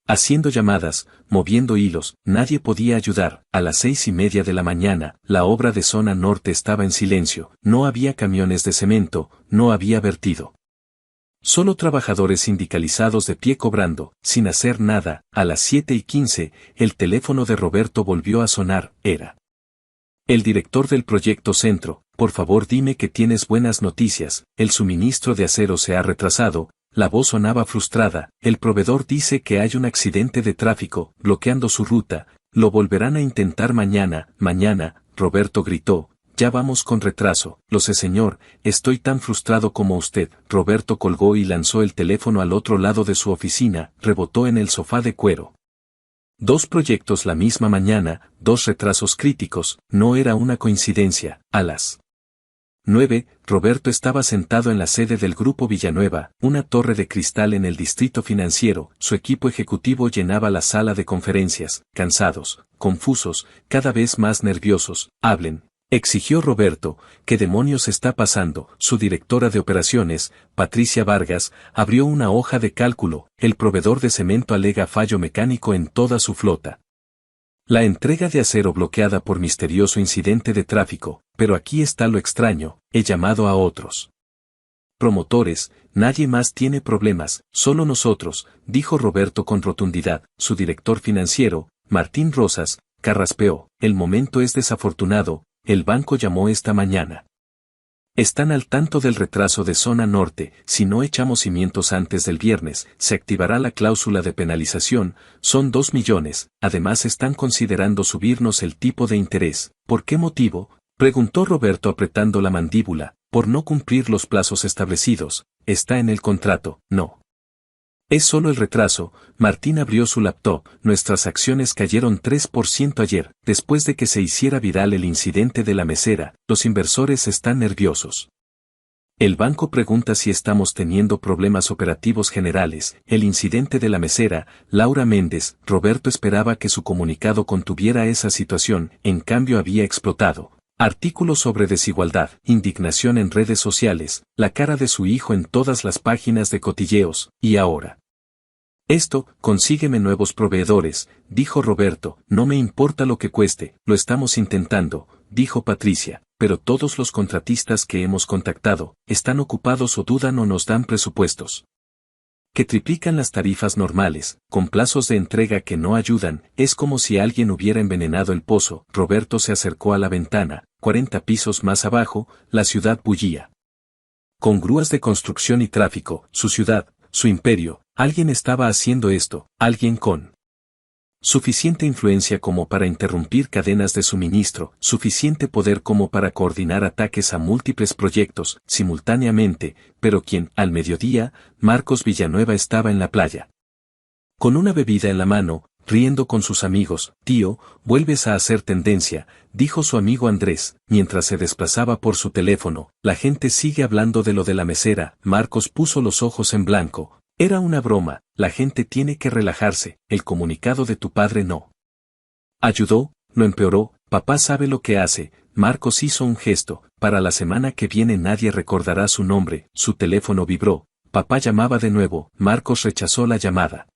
haciendo llamadas, moviendo hilos. Nadie podía ayudar. A las 6:30 de la mañana, la obra de Zona Norte estaba en silencio. No había camiones de cemento, no había vertido. Solo trabajadores sindicalizados de pie cobrando, sin hacer nada. A las 7:15, el teléfono de Roberto volvió a sonar. Era el director del proyecto Centro. Por favor, dime que tienes buenas noticias. El suministro de acero se ha retrasado. La voz sonaba frustrada. El proveedor dice que hay un accidente de tráfico, bloqueando su ruta. Lo volverán a intentar mañana. Mañana, Roberto gritó. Ya vamos con retraso. Lo sé, señor, estoy tan frustrado como usted. Roberto colgó y lanzó el teléfono al otro lado de su oficina. Rebotó en el sofá de cuero. 2 proyectos la misma mañana, 2 retrasos críticos. No era una coincidencia. A las 9, Roberto estaba sentado en la sede del Grupo Villanueva, una torre de cristal en el distrito financiero. Su equipo ejecutivo llenaba la sala de conferencias, cansados, confusos, cada vez más nerviosos. Hablen, exigió Roberto. ¿Qué demonios está pasando? Su directora de operaciones, Patricia Vargas, abrió una hoja de cálculo. El proveedor de cemento alega fallo mecánico en toda su flota. La entrega de acero bloqueada por misterioso incidente de tráfico. Pero aquí está lo extraño, he llamado a otros promotores, Nadie más tiene problemas, solo nosotros, dijo Roberto con rotundidad. Su director financiero, Martín Rosas, carraspeó. El momento es desafortunado, el banco llamó esta mañana. Están al tanto del retraso de zona norte, si no echamos cimientos antes del viernes, se activará la cláusula de penalización, son 2 millones, además están considerando subirnos el tipo de interés. ¿Por qué motivo? Preguntó Roberto apretando la mandíbula. Por no cumplir los plazos establecidos, está en el contrato, no. Es solo el retraso. Martín abrió su laptop. Nuestras acciones cayeron 3% ayer, después de que se hiciera viral el incidente de la mesera. Los inversores están nerviosos. El banco pregunta si estamos teniendo problemas operativos generales. El incidente de la mesera, Laura Méndez. Roberto esperaba que su comunicado contuviera esa situación, en cambio había explotado. Artículos sobre desigualdad, indignación en redes sociales, la cara de su hijo en todas las páginas de cotilleos, y ahora. Esto, consígueme nuevos proveedores, dijo Roberto, no me importa lo que cueste, lo estamos intentando, dijo Patricia, pero todos los contratistas que hemos contactado, están ocupados o dudan o nos dan presupuestos que triplican las tarifas normales, con plazos de entrega que no ayudan, es como si alguien hubiera envenenado el pozo. Roberto se acercó a la ventana, 40 pisos más abajo, la ciudad bullía. Con grúas de construcción y tráfico, su ciudad, su imperio, alguien estaba haciendo esto, alguien con suficiente influencia como para interrumpir cadenas de suministro, suficiente poder como para coordinar ataques a múltiples proyectos, simultáneamente, pero quien, al mediodía, Marcos Villanueva estaba en la playa. Con una bebida en la mano, riendo con sus amigos. Tío, vuelves a hacer tendencia, dijo su amigo Andrés, mientras se desplazaba por su teléfono. La gente sigue hablando de lo de la mesera. Marcos puso los ojos en blanco. Era una broma, la gente tiene que relajarse, el comunicado de tu padre no ayudó, no empeoró, papá sabe lo que hace. Marcos hizo un gesto. Para la semana que viene nadie recordará su nombre. Su teléfono vibró, papá llamaba de nuevo. Marcos rechazó la llamada.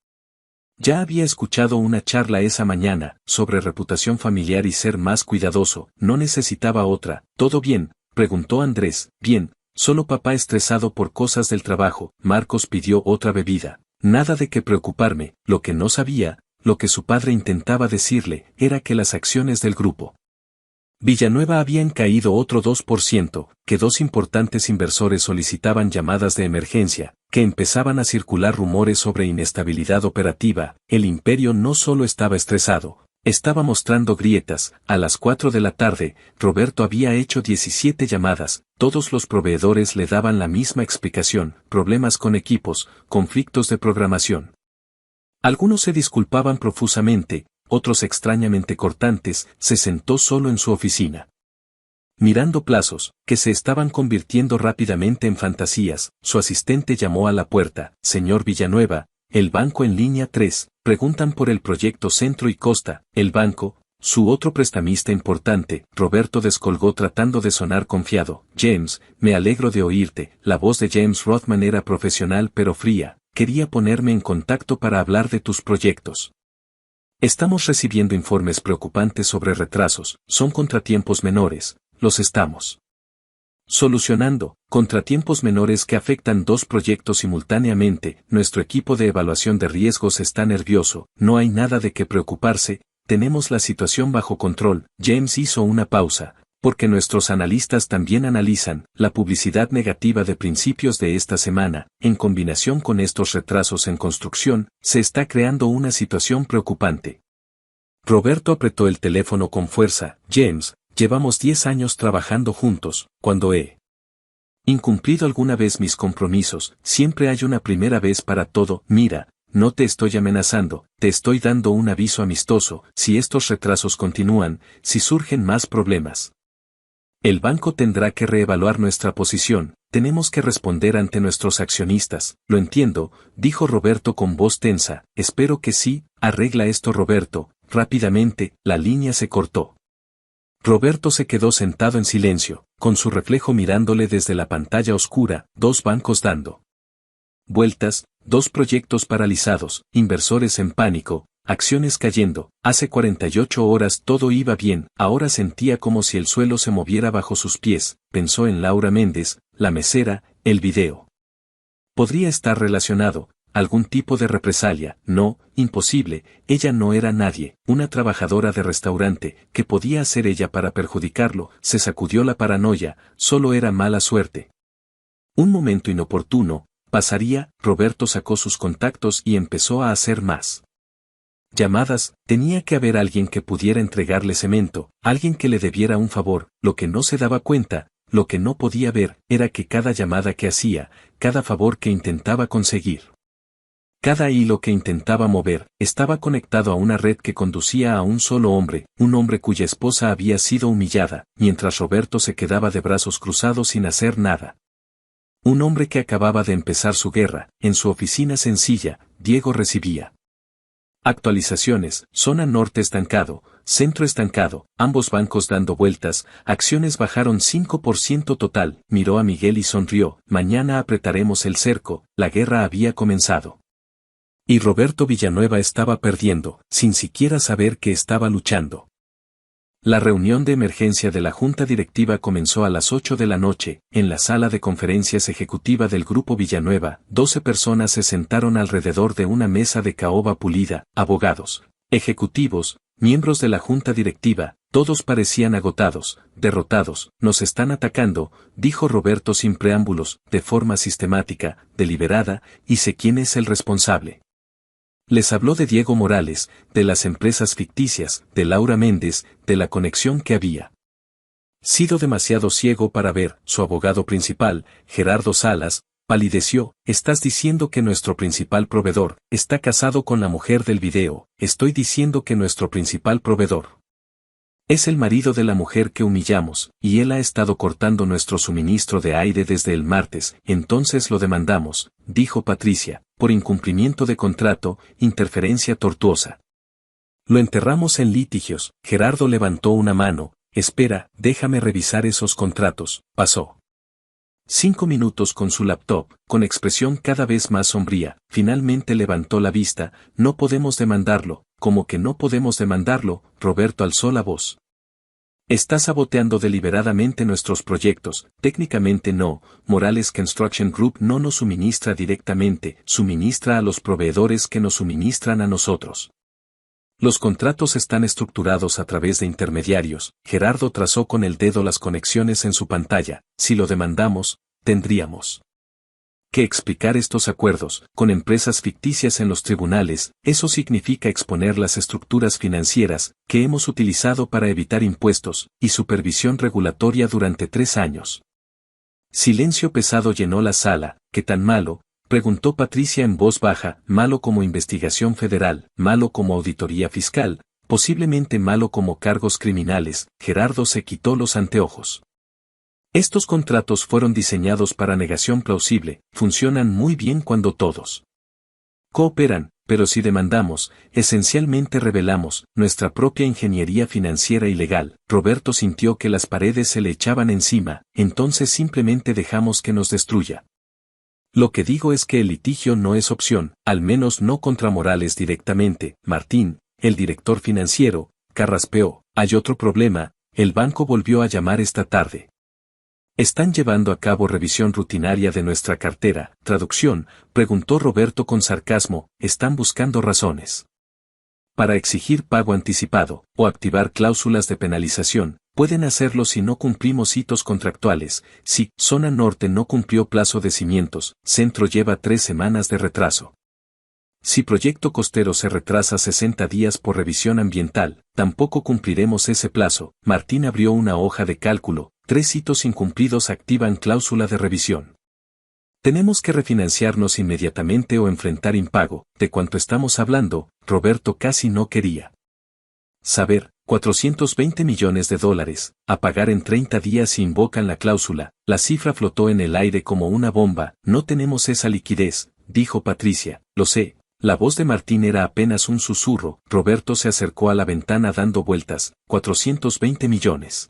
Ya había escuchado una charla esa mañana, sobre reputación familiar y ser más cuidadoso, no necesitaba otra. ¿Todo bien?, preguntó Andrés. Bien, solo papá estresado por cosas del trabajo. Marcos pidió otra bebida. Nada de qué preocuparme. Lo que no sabía, lo que su padre intentaba decirle, era que las acciones del grupo Villanueva habían caído otro 2%, que 2 importantes inversores solicitaban llamadas de emergencia, que empezaban a circular rumores sobre inestabilidad operativa. El imperio no solo estaba estresado, estaba mostrando grietas. A las 4 de la tarde, Roberto había hecho 17 llamadas, todos los proveedores le daban la misma explicación: problemas con equipos, conflictos de programación. Algunos se disculpaban profusamente, otros extrañamente cortantes. Se sentó solo en su oficina, mirando plazos, que se estaban convirtiendo rápidamente en fantasías. Su asistente llamó a la puerta. Señor Villanueva, el banco en línea 3, preguntan por el proyecto Centro y Costa. El banco, su otro prestamista importante. Roberto descolgó tratando de sonar confiado. James, me alegro de oírte. La voz de James Rothman era profesional pero fría. Quería ponerme en contacto para hablar de tus proyectos. Estamos recibiendo informes preocupantes sobre retrasos. Son contratiempos menores, los estamos solucionando. Contratiempos menores que afectan 2 proyectos simultáneamente. Nuestro equipo de evaluación de riesgos está nervioso. No hay nada de qué preocuparse, tenemos la situación bajo control. James hizo una pausa, porque nuestros analistas también analizan la publicidad negativa de principios de esta semana. En combinación con estos retrasos en construcción, se está creando una situación preocupante. Roberto apretó el teléfono con fuerza. James, llevamos 10 años trabajando juntos. Cuando he incumplido alguna vez mis compromisos, siempre hay una primera vez para todo. Mira, no te estoy amenazando, te estoy dando un aviso amistoso. Si estos retrasos continúan, si surgen más problemas, el banco tendrá que reevaluar nuestra posición. Tenemos que responder ante nuestros accionistas. Lo entiendo, dijo Roberto con voz tensa. Espero que sí. Arregla esto, Roberto. Rápidamente, la línea se cortó. Roberto se quedó sentado en silencio, con su reflejo mirándole desde la pantalla oscura. 2 bancos dando vueltas, 2 proyectos paralizados, inversores en pánico, acciones cayendo. Hace 48 horas todo iba bien, ahora sentía como si el suelo se moviera bajo sus pies. Pensó en Laura Méndez, la mesera, el video Podría estar relacionado, algún tipo de represalia. No, imposible, ella no era nadie, una trabajadora de restaurante. ¿Qué podía hacer ella para perjudicarlo? Se sacudió la paranoia, solo era mala suerte. Un momento inoportuno, pasaría. Roberto sacó sus contactos y empezó a hacer más llamadas. Tenía que haber alguien que pudiera entregarle cemento, alguien que le debiera un favor. Lo que no se daba cuenta, lo que no podía ver, era que cada llamada que hacía, cada favor que intentaba conseguir, cada hilo que intentaba mover, estaba conectado a una red que conducía a un solo hombre, un hombre cuya esposa había sido humillada, mientras Roberto se quedaba de brazos cruzados sin hacer nada. Un hombre que acababa de empezar su guerra. En su oficina sencilla, Diego recibía actualizaciones: zona norte estancado, centro estancado, ambos bancos dando vueltas, acciones bajaron 5% total. Miró a Miguel y sonrió. Mañana apretaremos el cerco. La guerra había comenzado. Y Roberto Villanueva estaba perdiendo, sin siquiera saber que estaba luchando. La reunión de emergencia de la Junta Directiva comenzó a las 8 de la noche, en la sala de conferencias ejecutiva del Grupo Villanueva. 12 personas se sentaron alrededor de una mesa de caoba pulida, abogados, ejecutivos, miembros de la Junta Directiva. Todos parecían agotados, derrotados. Nos están atacando, dijo Roberto sin preámbulos, de forma sistemática, deliberada, y sé quién es el responsable. Les habló de Diego Morales, de las empresas ficticias, de Laura Méndez, de la conexión que había sido demasiado ciego para ver. Su abogado principal, Gerardo Salas, palideció. Estás diciendo que nuestro principal proveedor está casado con la mujer del video. Estoy diciendo que nuestro principal proveedor es el marido de la mujer que humillamos, y él ha estado cortando nuestro suministro de aire desde el martes. Entonces lo demandamos, dijo Patricia, por incumplimiento de contrato, interferencia tortuosa. Lo enterramos en litigios. Gerardo levantó una mano. Espera, déjame revisar esos contratos. Pasó 5 minutos con su laptop, con expresión cada vez más sombría. Finalmente levantó la vista. No podemos demandarlo. ¿Cómo que no podemos demandarlo? Roberto alzó la voz. Está saboteando deliberadamente nuestros proyectos. Técnicamente no. Morales Construction Group no nos suministra directamente, suministra a los proveedores que nos suministran a nosotros. Los contratos están estructurados a través de intermediarios. Gerardo trazó con el dedo las conexiones en su pantalla. Si lo demandamos, tendríamos que explicar estos acuerdos con empresas ficticias en los tribunales. Eso significa exponer las estructuras financieras que hemos utilizado para evitar impuestos y supervisión regulatoria durante 3 años. Silencio pesado llenó la sala. ¿Qué tan malo?, preguntó Patricia en voz baja. Malo como investigación federal, malo como auditoría fiscal, posiblemente malo como cargos criminales. Gerardo se quitó los anteojos. Estos contratos fueron diseñados para negación plausible, funcionan muy bien cuando todos cooperan, pero si demandamos, esencialmente revelamos nuestra propia ingeniería financiera y legal. Roberto sintió que las paredes se le echaban encima. Entonces simplemente dejamos que nos destruya. Lo que digo es que el litigio no es opción, al menos no contra Morales directamente. Martín, el director financiero, carraspeó. Hay otro problema. El banco volvió a llamar esta tarde. ¿Están llevando a cabo revisión rutinaria de nuestra cartera? Traducción, preguntó Roberto con sarcasmo. ¿Están buscando razones para exigir pago anticipado o activar cláusulas de penalización? Pueden hacerlo si no cumplimos hitos contractuales. Si Zona Norte no cumplió plazo de cimientos, Centro lleva 3 semanas de retraso. Si Proyecto Costero se retrasa 60 días por revisión ambiental, tampoco cumpliremos ese plazo. Martín abrió una hoja de cálculo. 3 hitos incumplidos activan cláusula de revisión. Tenemos que refinanciarnos inmediatamente o enfrentar impago. ¿De cuánto estamos hablando? Roberto casi no quería saber. 420 millones de dólares, a pagar en 30 días si invocan la cláusula. La cifra flotó en el aire como una bomba. No tenemos esa liquidez, dijo Patricia. Lo sé. La voz de Martín era apenas un susurro. Roberto se acercó a la ventana dando vueltas. 420 millones.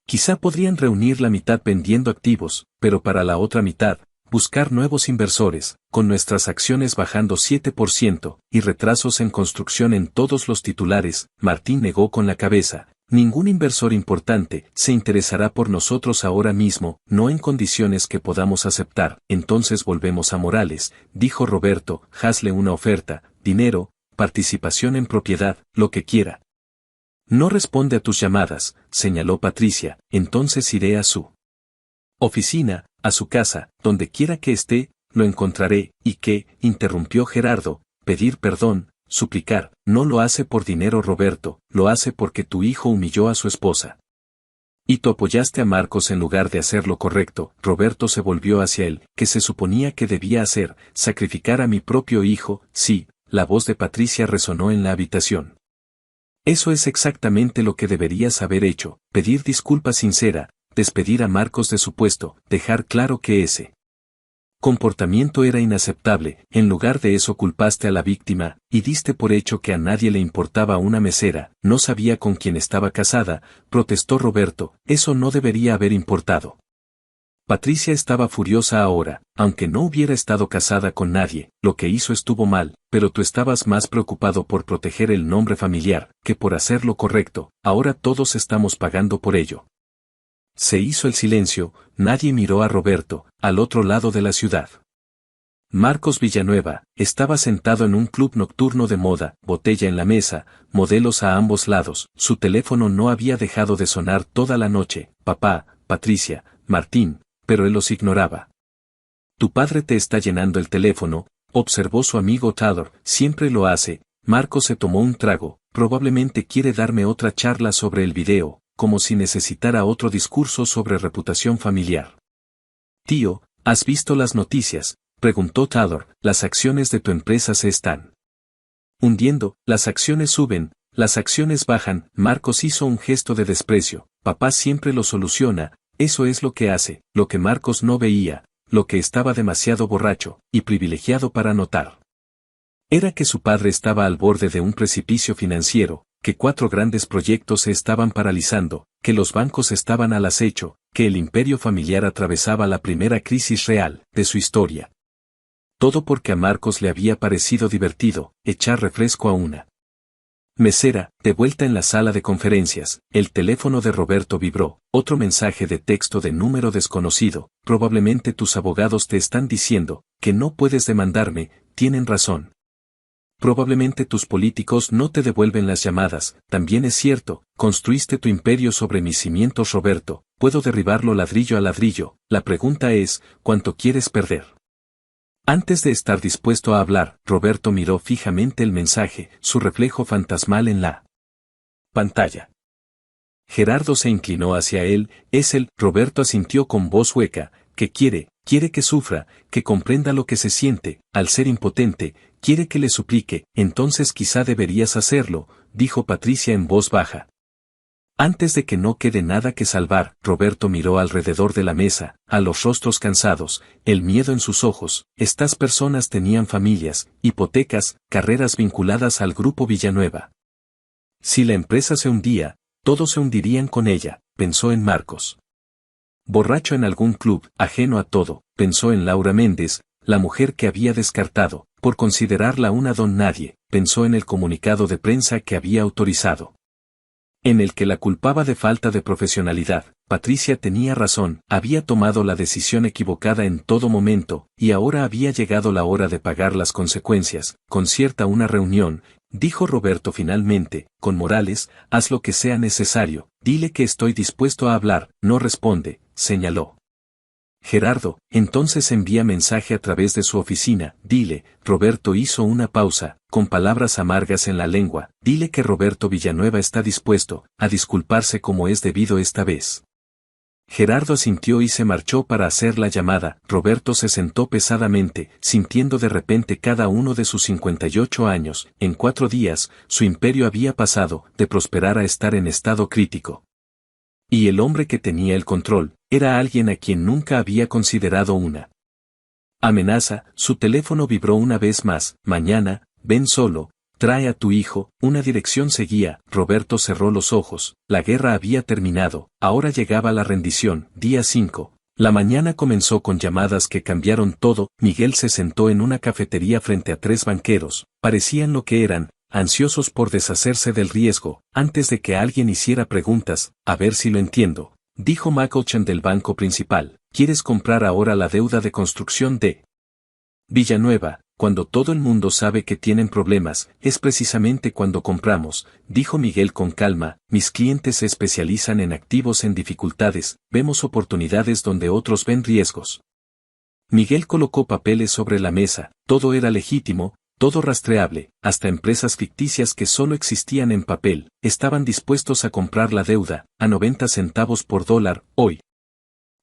Quizá podrían reunir la mitad vendiendo activos, pero para la otra mitad, buscar nuevos inversores, con nuestras acciones bajando 7% y retrasos en construcción en todos los titulares. Martín negó con la cabeza. Ningún inversor importante se interesará por nosotros ahora mismo, no en condiciones que podamos aceptar. Entonces volvemos a Morales, dijo Roberto, hazle una oferta, dinero, participación en propiedad, lo que quiera. No responde a tus llamadas, señaló Patricia, entonces iré a su oficina, a su casa, donde quiera que esté, lo encontraré. ¿Y qué? Interrumpió Gerardo, pedir perdón, suplicar, no lo hace por dinero Roberto, lo hace porque tu hijo humilló a su esposa. Y tú apoyaste a Marcos en lugar de hacer lo correcto. Roberto se volvió hacia él, que se suponía que debía hacer, sacrificar a mi propio hijo. Sí, la voz de Patricia resonó en la habitación. Eso es exactamente lo que deberías haber hecho, pedir disculpa sincera, despedir a Marcos de su puesto, dejar claro que ese comportamiento era inaceptable. En lugar de eso culpaste a la víctima, y diste por hecho que a nadie le importaba una mesera, no sabía con quién estaba casada, protestó Roberto, eso no debería haber importado. Patricia estaba furiosa ahora, aunque no hubiera estado casada con nadie, lo que hizo estuvo mal, pero tú estabas más preocupado por proteger el nombre familiar, que por hacer lo correcto, ahora todos estamos pagando por ello. Se hizo el silencio, nadie miró a Roberto, al otro lado de la ciudad. Marcos Villanueva estaba sentado en un club nocturno de moda, botella en la mesa, modelos a ambos lados, su teléfono no había dejado de sonar toda la noche, papá, Patricia, Martín, pero él los ignoraba. Tu padre te está llenando el teléfono, observó su amigo Taylor, siempre lo hace. Marcos se tomó un trago, probablemente quiere darme otra charla sobre el video, como si necesitara otro discurso sobre reputación familiar. Tío, ¿has visto las noticias?, preguntó Taylor, las acciones de tu empresa se están hundiendo, las acciones suben, las acciones bajan. Marcos hizo un gesto de desprecio, papá siempre lo soluciona, eso es lo que hace, lo que Marcos no veía, lo que estaba demasiado borracho y privilegiado para notar. Era que su padre estaba al borde de un precipicio financiero, que 4 grandes proyectos se estaban paralizando, que los bancos estaban al acecho, que el imperio familiar atravesaba la primera crisis real de su historia. Todo porque a Marcos le había parecido divertido echar refresco a una mesera. De vuelta en la sala de conferencias, el teléfono de Roberto vibró, otro mensaje de texto de número desconocido, probablemente tus abogados te están diciendo que no puedes demandarme, tienen razón. Probablemente tus políticos no te devuelven las llamadas, también es cierto, construiste tu imperio sobre mis cimientos Roberto, puedo derribarlo ladrillo a ladrillo, la pregunta es, ¿cuánto quieres perder? Antes de estar dispuesto a hablar, Roberto miró fijamente el mensaje, su reflejo fantasmal en la pantalla. Gerardo se inclinó hacia él, es él. Roberto asintió con voz hueca, que quiere que sufra, que comprenda lo que se siente, al ser impotente, quiere que le suplique, entonces quizá deberías hacerlo, dijo Patricia en voz baja. Antes de que no quede nada que salvar, Roberto miró alrededor de la mesa, a los rostros cansados, el miedo en sus ojos. Estas personas tenían familias, hipotecas, carreras vinculadas al grupo Villanueva. Si la empresa se hundía, todos se hundirían con ella, pensó en Marcos. Borracho en algún club, ajeno a todo, pensó en Laura Méndez, la mujer que había descartado, por considerarla una don nadie, pensó en el comunicado de prensa que había autorizado, en el que la culpaba de falta de profesionalidad. Patricia tenía razón, había tomado la decisión equivocada en todo momento, y ahora había llegado la hora de pagar las consecuencias. Concierta una reunión, dijo Roberto finalmente, con Morales, haz lo que sea necesario, dile que estoy dispuesto a hablar, no responde, señaló Gerardo, entonces envía mensaje a través de su oficina, dile. Roberto hizo una pausa, con palabras amargas en la lengua, dile que Roberto Villanueva está dispuesto a disculparse como es debido esta vez. Gerardo asintió y se marchó para hacer la llamada. Roberto se sentó pesadamente, sintiendo de repente cada uno de sus 58 años, en 4 días, su imperio había pasado de prosperar a estar en estado crítico. Y el hombre que tenía el control, era alguien a quien nunca había considerado una amenaza. Su teléfono vibró una vez más, mañana, ven solo, trae a tu hijo, una dirección seguía. Roberto cerró los ojos, la guerra había terminado, ahora llegaba la rendición. Día 5. La mañana comenzó con llamadas que cambiaron todo. Miguel se sentó en una cafetería frente a 3 banqueros, parecían lo que eran, ansiosos por deshacerse del riesgo. Antes de que alguien hiciera preguntas, a ver si lo entiendo, dijo Mackelchen del banco principal, ¿quieres comprar ahora la deuda de construcción de Villanueva? Cuando todo el mundo sabe que tienen problemas, es precisamente cuando compramos, dijo Miguel con calma. Mis clientes se especializan en activos en dificultades, vemos oportunidades donde otros ven riesgos. Miguel colocó papeles sobre la mesa, todo era legítimo, todo rastreable, hasta empresas ficticias que solo existían en papel, estaban dispuestos a comprar la deuda, a 90 centavos por dólar, hoy.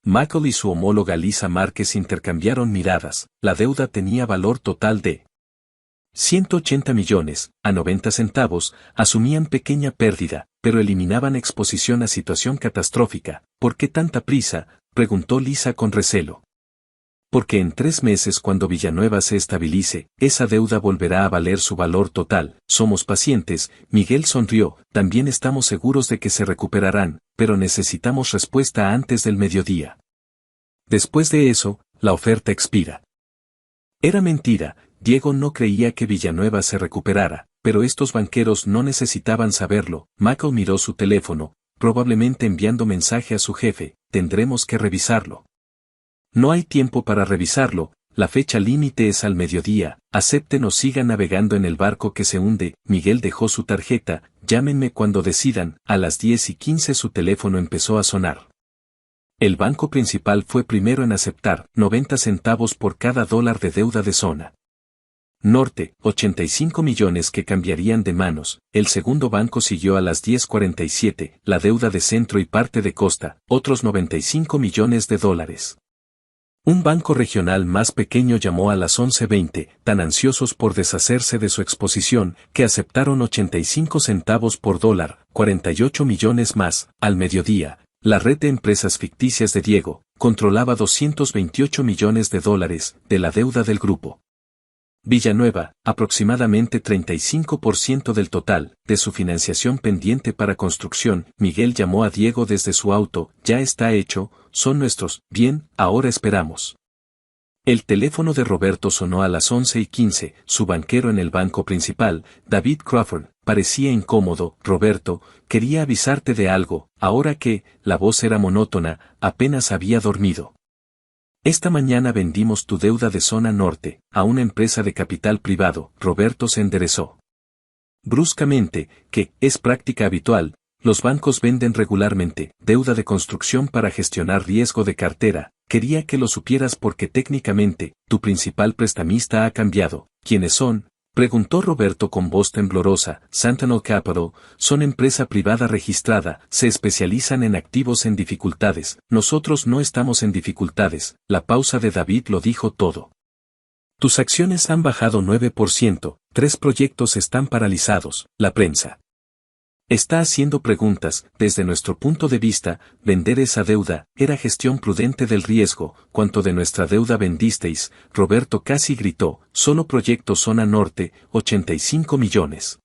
Michael y su homóloga Lisa Márquez intercambiaron miradas. La deuda tenía valor total de 180 millones, a 90 centavos, asumían pequeña pérdida, pero eliminaban exposición a situación catastrófica. ¿Por qué tanta prisa?, preguntó Lisa con recelo. Porque en 3 meses, cuando Villanueva se estabilice, esa deuda volverá a valer su valor total. Somos pacientes. Miguel sonrió, también estamos seguros de que se recuperarán, pero necesitamos respuesta antes del mediodía. Después de eso, la oferta expira. Era mentira, Diego no creía que Villanueva se recuperara, pero estos banqueros no necesitaban saberlo. Michael miró su teléfono, probablemente enviando mensaje a su jefe, tendremos que revisarlo. No hay tiempo para revisarlo, la fecha límite es al mediodía, acepten o sigan navegando en el barco que se hunde. Miguel dejó su tarjeta, llámenme cuando decidan. A las 10:15 su teléfono empezó a sonar. El banco principal fue primero en aceptar, 90 centavos por cada dólar de deuda de zona norte, 85 millones que cambiarían de manos. El segundo banco siguió a las 10:47, la deuda de centro y parte de costa, otros 95 millones de dólares. Un banco regional más pequeño llamó a las 11:20, tan ansiosos por deshacerse de su exposición, que aceptaron 85 centavos por dólar, 48 millones más. Al mediodía, la red de empresas ficticias de Diego controlaba 228 millones de dólares de la deuda del grupo. Villanueva, aproximadamente 35% del total de su financiación pendiente para construcción. Miguel llamó a Diego desde su auto, ya está hecho, son nuestros, bien, ahora esperamos. El teléfono de Roberto sonó a las 11:15, su banquero en el banco principal, David Crawford, parecía incómodo. Roberto, quería avisarte de algo, ahora que, la voz era monótona, apenas había dormido. Esta mañana vendimos tu deuda de zona norte, a una empresa de capital privado. Roberto se enderezó bruscamente, que, es práctica habitual, los bancos venden regularmente deuda de construcción para gestionar riesgo de cartera. Quería que lo supieras porque técnicamente, tu principal prestamista ha cambiado. ¿Quiénes son?, preguntó Roberto con voz temblorosa. Sentinel Capital, son empresa privada registrada, se especializan en activos en dificultades. Nosotros no estamos en dificultades. La pausa de David lo dijo todo. Tus acciones han bajado 9%, 3 proyectos están paralizados. La prensa está haciendo preguntas. Desde nuestro punto de vista, vender esa deuda era gestión prudente del riesgo. ¿Cuánto de nuestra deuda vendisteis? Roberto casi gritó. Solo proyecto zona norte, 85 millones.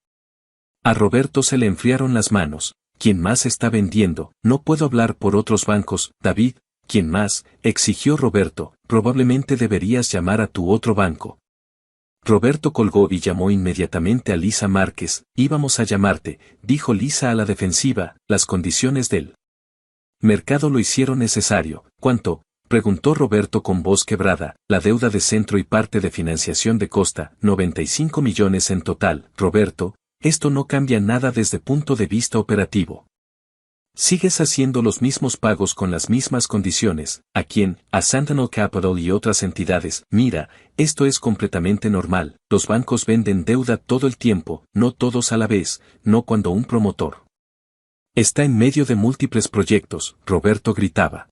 A Roberto se le enfriaron las manos. ¿Quién más está vendiendo? No puedo hablar por otros bancos. David, ¿quién más?, exigió Roberto. Probablemente deberías llamar a tu otro banco. Roberto colgó y llamó inmediatamente a Lisa Márquez. Íbamos a llamarte, dijo Lisa a la defensiva. Las condiciones del mercado lo hicieron necesario. ¿Cuánto?, preguntó Roberto con voz quebrada. La deuda de centro y parte de financiación de costa, 95 millones en total. Roberto, esto no cambia nada desde punto de vista operativo. Sigues haciendo los mismos pagos con las mismas condiciones. ¿A quién? A Sentinel Capital y otras entidades. Mira, esto es completamente normal. Los bancos venden deuda todo el tiempo, no todos a la vez, no cuando un promotor está en medio de múltiples proyectos. Roberto gritaba.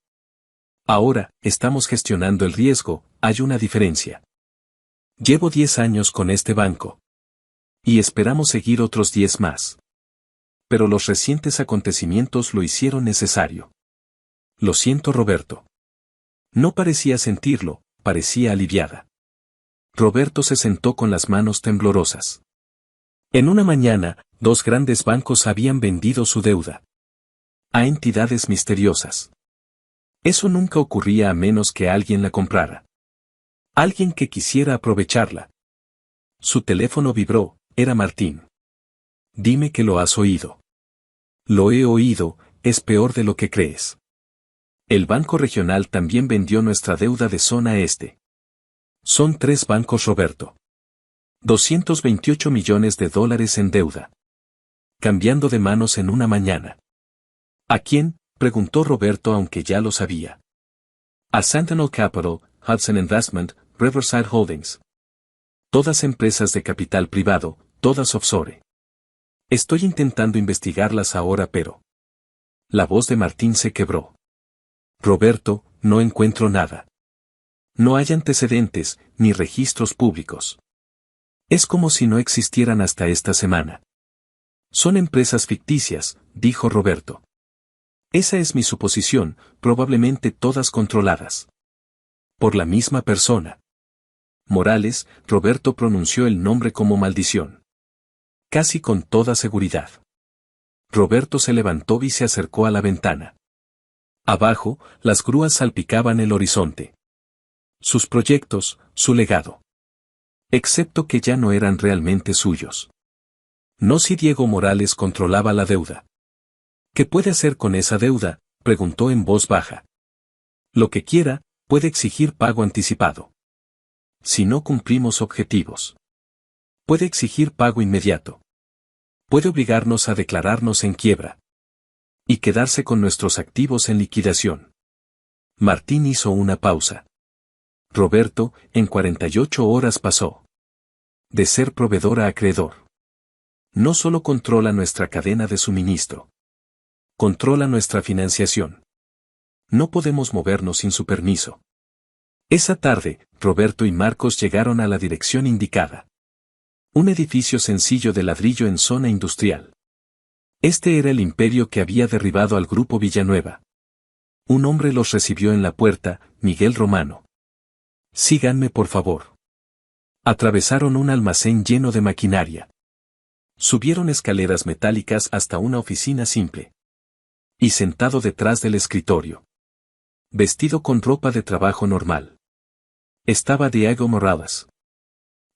Ahora, estamos gestionando el riesgo, hay una diferencia. Llevo 10 años con este banco. Y esperamos seguir otros 10 más. Pero los recientes acontecimientos lo hicieron necesario. Lo siento, Roberto. No parecía sentirlo, parecía aliviada. Roberto se sentó con las manos temblorosas. En una mañana, 2 grandes bancos habían vendido su deuda a entidades misteriosas. Eso nunca ocurría a menos que alguien la comprara. Alguien que quisiera aprovecharla. Su teléfono vibró, era Martín. Dime que lo has oído. Lo he oído, es peor de lo que crees. El Banco Regional también vendió nuestra deuda de zona este. Son 3 bancos, Roberto. 228 millones de dólares en deuda. Cambiando de manos en una mañana. ¿A quién?, preguntó Roberto, aunque ya lo sabía. A Sentinel Capital, Hudson Investment, Riverside Holdings. Todas empresas de capital privado, todas offshore. Estoy intentando investigarlas ahora, pero... La voz de Martín se quebró. Roberto, no encuentro nada. No hay antecedentes, ni registros públicos. Es como si no existieran hasta esta semana. Son empresas ficticias, dijo Roberto. Esa es mi suposición, probablemente todas controladas por la misma persona. Morales, Roberto pronunció el nombre como maldición. Casi con toda seguridad. Roberto se levantó y se acercó a la ventana. Abajo, las grúas salpicaban el horizonte. Sus proyectos, su legado. Excepto que ya no eran realmente suyos. No si Diego Morales controlaba la deuda. ¿Qué puede hacer con esa deuda?, preguntó en voz baja. Lo que quiera, puede exigir pago anticipado. Si no cumplimos objetivos. Puede exigir pago inmediato. Puede obligarnos a declararnos en quiebra. Y quedarse con nuestros activos en liquidación. Martín hizo una pausa. Roberto, en 48 horas pasó de ser proveedor a acreedor. No solo controla nuestra cadena de suministro. Controla nuestra financiación. No podemos movernos sin su permiso. Esa tarde, Roberto y Marcos llegaron a la dirección indicada. Un edificio sencillo de ladrillo en zona industrial. Este era el imperio que había derribado al grupo Villanueva. Un hombre los recibió en la puerta, Miguel Romano. Síganme, por favor. Atravesaron un almacén lleno de maquinaria. Subieron escaleras metálicas hasta una oficina simple. Y sentado detrás del escritorio. Vestido con ropa de trabajo normal. Estaba Diego Morales.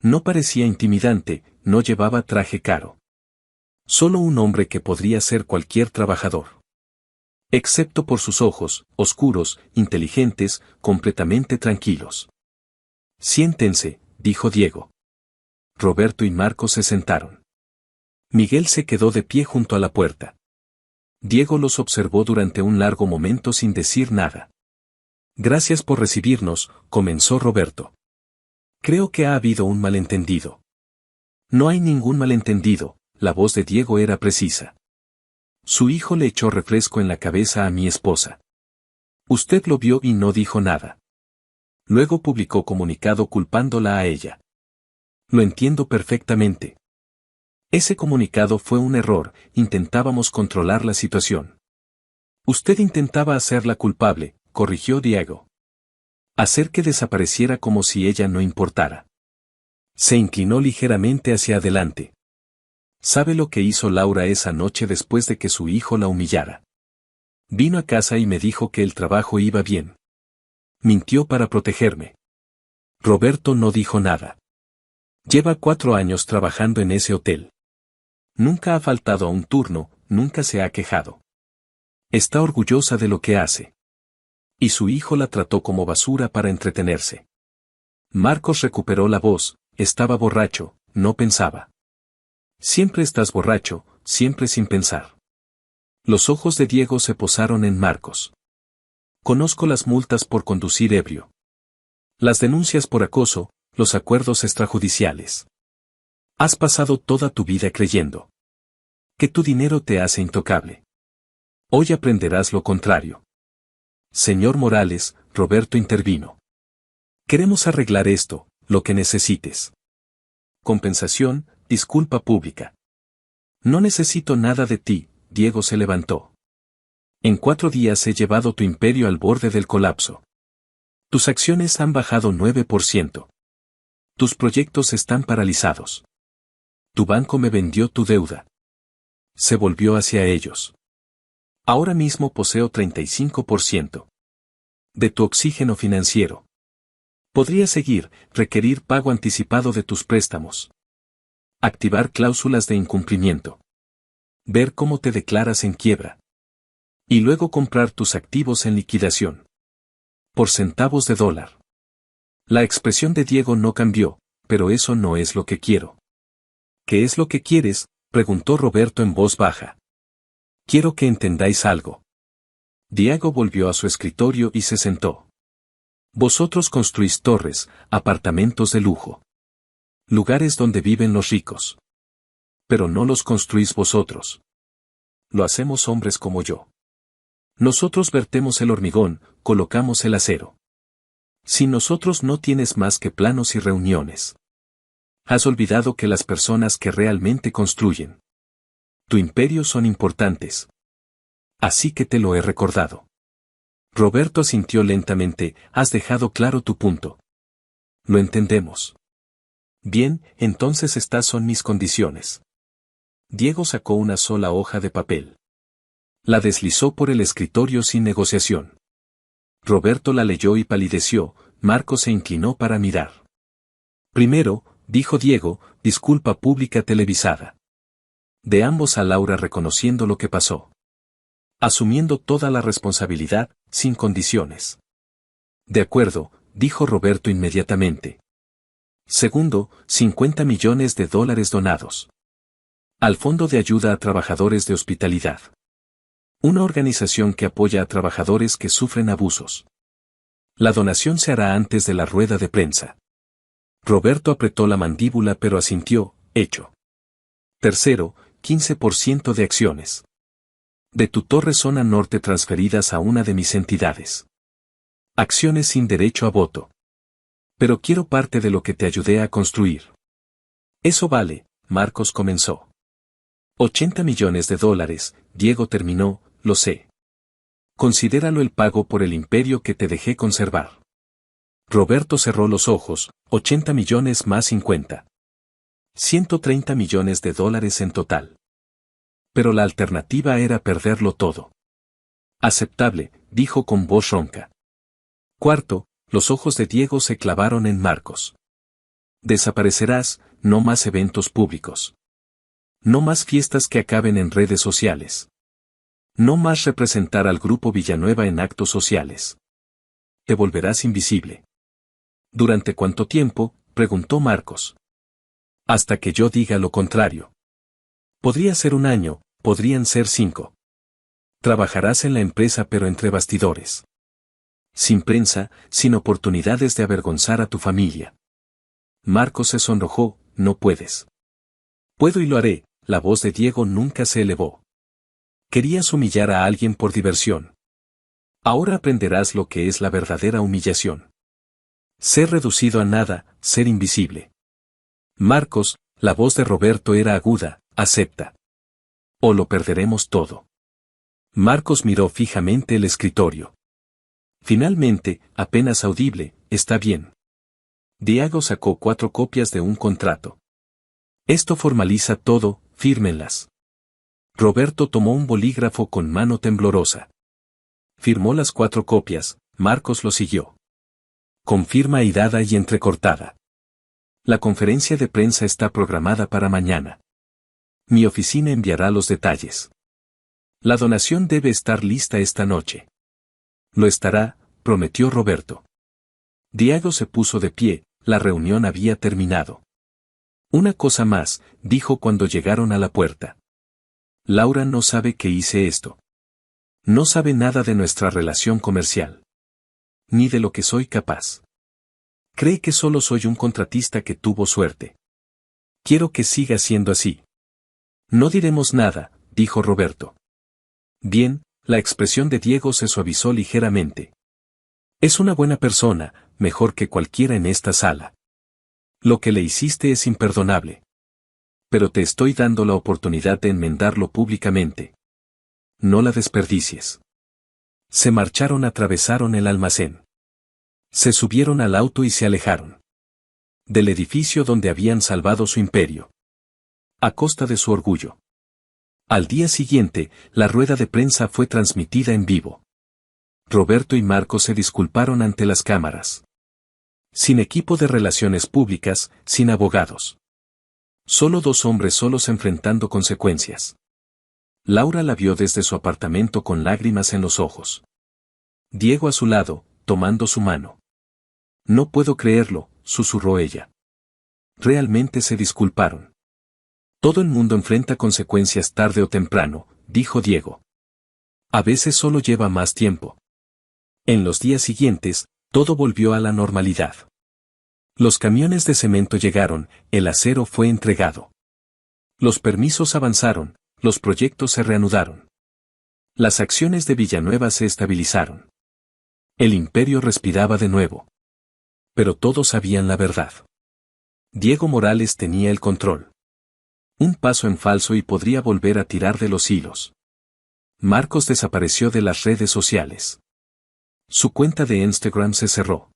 No parecía intimidante, no llevaba traje caro. Solo un hombre que podría ser cualquier trabajador. Excepto por sus ojos, oscuros, inteligentes, completamente tranquilos. Siéntense, dijo Diego. Roberto y Marcos se sentaron. Miguel se quedó de pie junto a la puerta. Diego los observó durante un largo momento sin decir nada. Gracias por recibirnos, comenzó Roberto. Creo que ha habido un malentendido. No hay ningún malentendido, la voz de Diego era precisa. Su hijo le echó refresco en la cabeza a mi esposa. Usted lo vio y no dijo nada. Luego publicó comunicado culpándola a ella. Lo entiendo perfectamente. Ese comunicado fue un error, intentábamos controlar la situación. Usted intentaba hacerla culpable, corrigió Diego. Hacer que desapareciera como si ella no importara. Se inclinó ligeramente hacia adelante. ¿Sabe lo que hizo Laura esa noche después de que su hijo la humillara? Vino a casa y me dijo que el trabajo iba bien. Mintió para protegerme. Roberto no dijo nada. Lleva 4 años trabajando en ese hotel. Nunca ha faltado a un turno, nunca se ha quejado. Está orgullosa de lo que hace. Y su hijo la trató como basura para entretenerse. Marcos recuperó la voz, estaba borracho, no pensaba. Siempre estás borracho, siempre sin pensar. Los ojos de Diego se posaron en Marcos. Conozco las multas por conducir ebrio. Las denuncias por acoso, los acuerdos extrajudiciales. Has pasado toda tu vida creyendo que tu dinero te hace intocable. Hoy aprenderás lo contrario. Señor Morales, Roberto intervino. Queremos arreglar esto, lo que necesites. Compensación, disculpa pública. No necesito nada de ti, Diego se levantó. En 4 días he llevado tu imperio al borde del colapso. Tus acciones han bajado 9%. Tus proyectos están paralizados. Tu banco me vendió tu deuda. Se volvió hacia ellos. Ahora mismo poseo 35% de tu oxígeno financiero. Podría seguir, requerir pago anticipado de tus préstamos. Activar cláusulas de incumplimiento. Ver cómo te declaras en quiebra. Y luego comprar tus activos en liquidación. Por centavos de dólar. La expresión de Diego no cambió, pero eso no es lo que quiero. ¿Qué es lo que quieres?, preguntó Roberto en voz baja. Quiero que entendáis algo. Diego volvió a su escritorio y se sentó. Vosotros construís torres, apartamentos de lujo. Lugares donde viven los ricos. Pero no los construís vosotros. Lo hacemos hombres como yo. Nosotros vertemos el hormigón, colocamos el acero. Sin nosotros no tienes más que planos y reuniones. Has olvidado que las personas que realmente construyen tu imperio son importantes. Así que te lo he recordado. Roberto asintió lentamente. Has dejado claro tu punto. Lo entendemos. Bien, entonces estas son mis condiciones. Diego sacó una sola hoja de papel. La deslizó por el escritorio sin negociación. Roberto la leyó y palideció. Marcos se inclinó para mirar. Primero, dijo Diego, disculpa pública televisada. De ambos a Laura reconociendo lo que pasó. Asumiendo toda la responsabilidad, sin condiciones. De acuerdo, dijo Roberto inmediatamente. Segundo, 50 millones de dólares donados. Al Fondo de Ayuda a Trabajadores de Hospitalidad. Una organización que apoya a trabajadores que sufren abusos. La donación se hará antes de la rueda de prensa. Roberto apretó la mandíbula pero asintió, hecho. Tercero, 15% de acciones. De tu torre zona norte transferidas a una de mis entidades. Acciones sin derecho a voto. Pero quiero parte de lo que te ayudé a construir. Eso vale, Marcos comenzó. 80 millones de dólares, Diego terminó, lo sé. Considéralo el pago por el imperio que te dejé conservar. Roberto cerró los ojos, 80 millones más 50. 130 millones de dólares en total. Pero la alternativa era perderlo todo. Aceptable, dijo con voz ronca. Cuarto, los ojos de Diego se clavaron en Marcos. Desaparecerás, no más eventos públicos. No más fiestas que acaben en redes sociales. No más representar al grupo Villanueva en actos sociales. Te volverás invisible. ¿Durante cuánto tiempo?, preguntó Marcos. Hasta que yo diga lo contrario. Podría ser un año, podrían ser 5. Trabajarás en la empresa pero entre bastidores. Sin prensa, sin oportunidades de avergonzar a tu familia. Marcos se sonrojó, no puedes. Puedo y lo haré, la voz de Diego nunca se elevó. Querías humillar a alguien por diversión. Ahora aprenderás lo que es la verdadera humillación. Ser reducido a nada, ser invisible. Marcos, la voz de Roberto era aguda, acepta. O lo perderemos todo. Marcos miró fijamente el escritorio. Finalmente, apenas audible, está bien. Diego sacó 4 copias de un contrato. Esto formaliza todo, fírmenlas. Roberto tomó un bolígrafo con mano temblorosa. Firmó las 4 copias, Marcos lo siguió. Con firma airada y entrecortada. La conferencia de prensa está programada para mañana. Mi oficina enviará los detalles. La donación debe estar lista esta noche. Lo estará, prometió Roberto. Diego se puso de pie, la reunión había terminado. Una cosa más, dijo cuando llegaron a la puerta. Laura no sabe que hice esto. No sabe nada de nuestra relación comercial. Ni de lo que soy capaz. Cree que solo soy un contratista que tuvo suerte. Quiero que siga siendo así. No diremos nada, dijo Roberto. Bien, la expresión de Diego se suavizó ligeramente. Es una buena persona, mejor que cualquiera en esta sala. Lo que le hiciste es imperdonable. Pero te estoy dando la oportunidad de enmendarlo públicamente. No la desperdicies. Se marcharon, atravesaron el almacén. Se subieron al auto y se alejaron. Del edificio donde habían salvado su imperio. A costa de su orgullo. Al día siguiente, la rueda de prensa fue transmitida en vivo. Roberto y Marcos se disculparon ante las cámaras. Sin equipo de relaciones públicas, sin abogados. Solo 2 hombres solos enfrentando consecuencias. Laura la vio desde su apartamento con lágrimas en los ojos. Diego a su lado, tomando su mano. No puedo creerlo, susurró ella. Realmente se disculparon. Todo el mundo enfrenta consecuencias tarde o temprano, dijo Diego. A veces solo lleva más tiempo. En los días siguientes, todo volvió a la normalidad. Los camiones de cemento llegaron, el acero fue entregado. Los permisos avanzaron, los proyectos se reanudaron. Las acciones de Villanueva se estabilizaron. El imperio respiraba de nuevo. Pero todos sabían la verdad. Diego Morales tenía el control. Un paso en falso y podría volver a tirar de los hilos. Marcos desapareció de las redes sociales. Su cuenta de Instagram se cerró.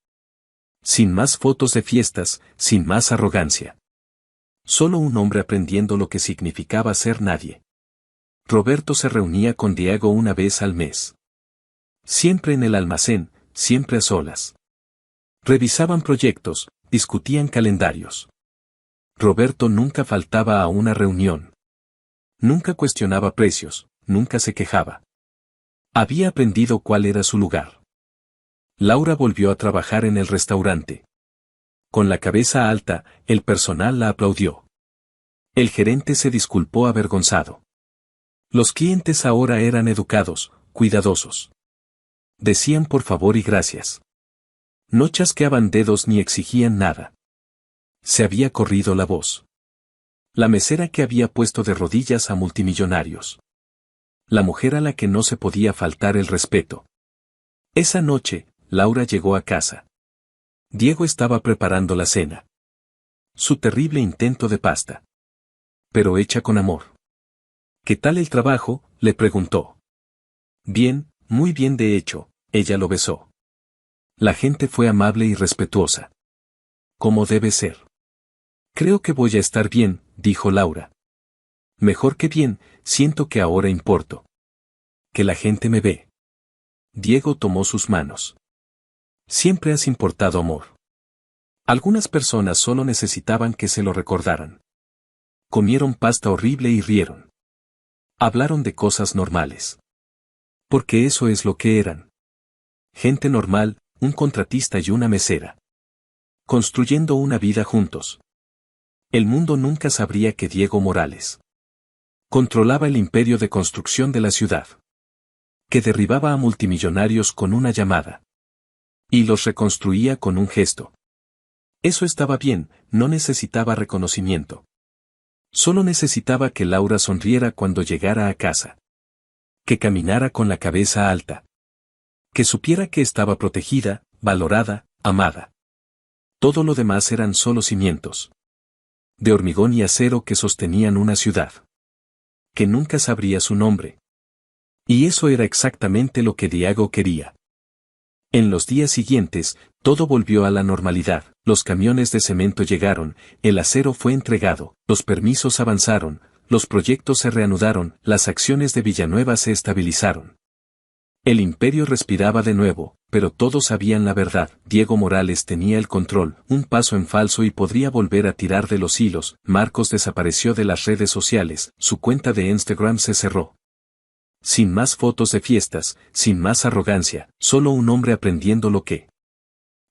Sin más fotos de fiestas, sin más arrogancia. Solo un hombre aprendiendo lo que significaba ser nadie. Roberto se reunía con Diego una vez al mes. Siempre en el almacén, siempre a solas. Revisaban proyectos, discutían calendarios. Roberto nunca faltaba a una reunión. Nunca cuestionaba precios, nunca se quejaba. Había aprendido cuál era su lugar. Laura volvió a trabajar en el restaurante. Con la cabeza alta, el personal la aplaudió. El gerente se disculpó avergonzado. Los clientes ahora eran educados, cuidadosos. Decían por favor y gracias. No chasqueaban dedos ni exigían nada. Se había corrido la voz. La mesera que había puesto de rodillas a multimillonarios. La mujer a la que no se podía faltar el respeto. Esa noche, Laura llegó a casa. Diego estaba preparando la cena. Su terrible intento de pasta. Pero hecha con amor. ¿Qué tal el trabajo?, le preguntó. Bien, muy bien de hecho, ella lo besó. La gente fue amable y respetuosa. Como debe ser. Creo que voy a estar bien, dijo Laura. Mejor que bien, siento que ahora importo. Que la gente me ve. Diego tomó sus manos. Siempre has importado amor. Algunas personas solo necesitaban que se lo recordaran. Comieron pasta horrible y rieron. Hablaron de cosas normales. Porque eso es lo que eran. Gente normal, un contratista y una mesera. Construyendo una vida juntos. El mundo nunca sabría que Diego Morales controlaba el imperio de construcción de la ciudad. Que derribaba a multimillonarios con una llamada. Y los reconstruía con un gesto. Eso estaba bien, no necesitaba reconocimiento. Solo necesitaba que Laura sonriera cuando llegara a casa. Que caminara con la cabeza alta. Que supiera que estaba protegida, valorada, amada. Todo lo demás eran solo cimientos. De hormigón y acero que sostenían una ciudad. Que nunca sabría su nombre. Y eso era exactamente lo que Diego quería. En los días siguientes, todo volvió a la normalidad, los camiones de cemento llegaron, el acero fue entregado, los permisos avanzaron, los proyectos se reanudaron, las acciones de Villanueva se estabilizaron. El imperio respiraba de nuevo, pero todos sabían la verdad, Diego Morales tenía el control, un paso en falso y podría volver a tirar de los hilos, Marcos desapareció de las redes sociales, su cuenta de Instagram se cerró. Sin más fotos de fiestas, sin más arrogancia, solo un hombre aprendiendo lo que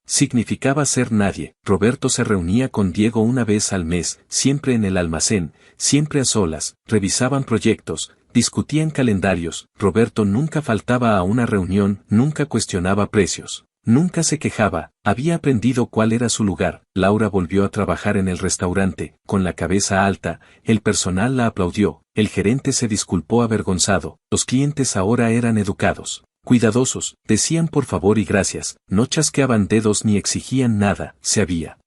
significaba ser nadie. Roberto se reunía con Diego una vez al mes, siempre en el almacén, siempre a solas, revisaban proyectos, discutían calendarios. Roberto nunca faltaba a una reunión, nunca cuestionaba precios. Nunca se quejaba, había aprendido cuál era su lugar. Laura volvió a trabajar en el restaurante, con la cabeza alta, el personal la aplaudió, el gerente se disculpó avergonzado, los clientes ahora eran educados, cuidadosos, decían por favor y gracias, no chasqueaban dedos ni exigían nada, se había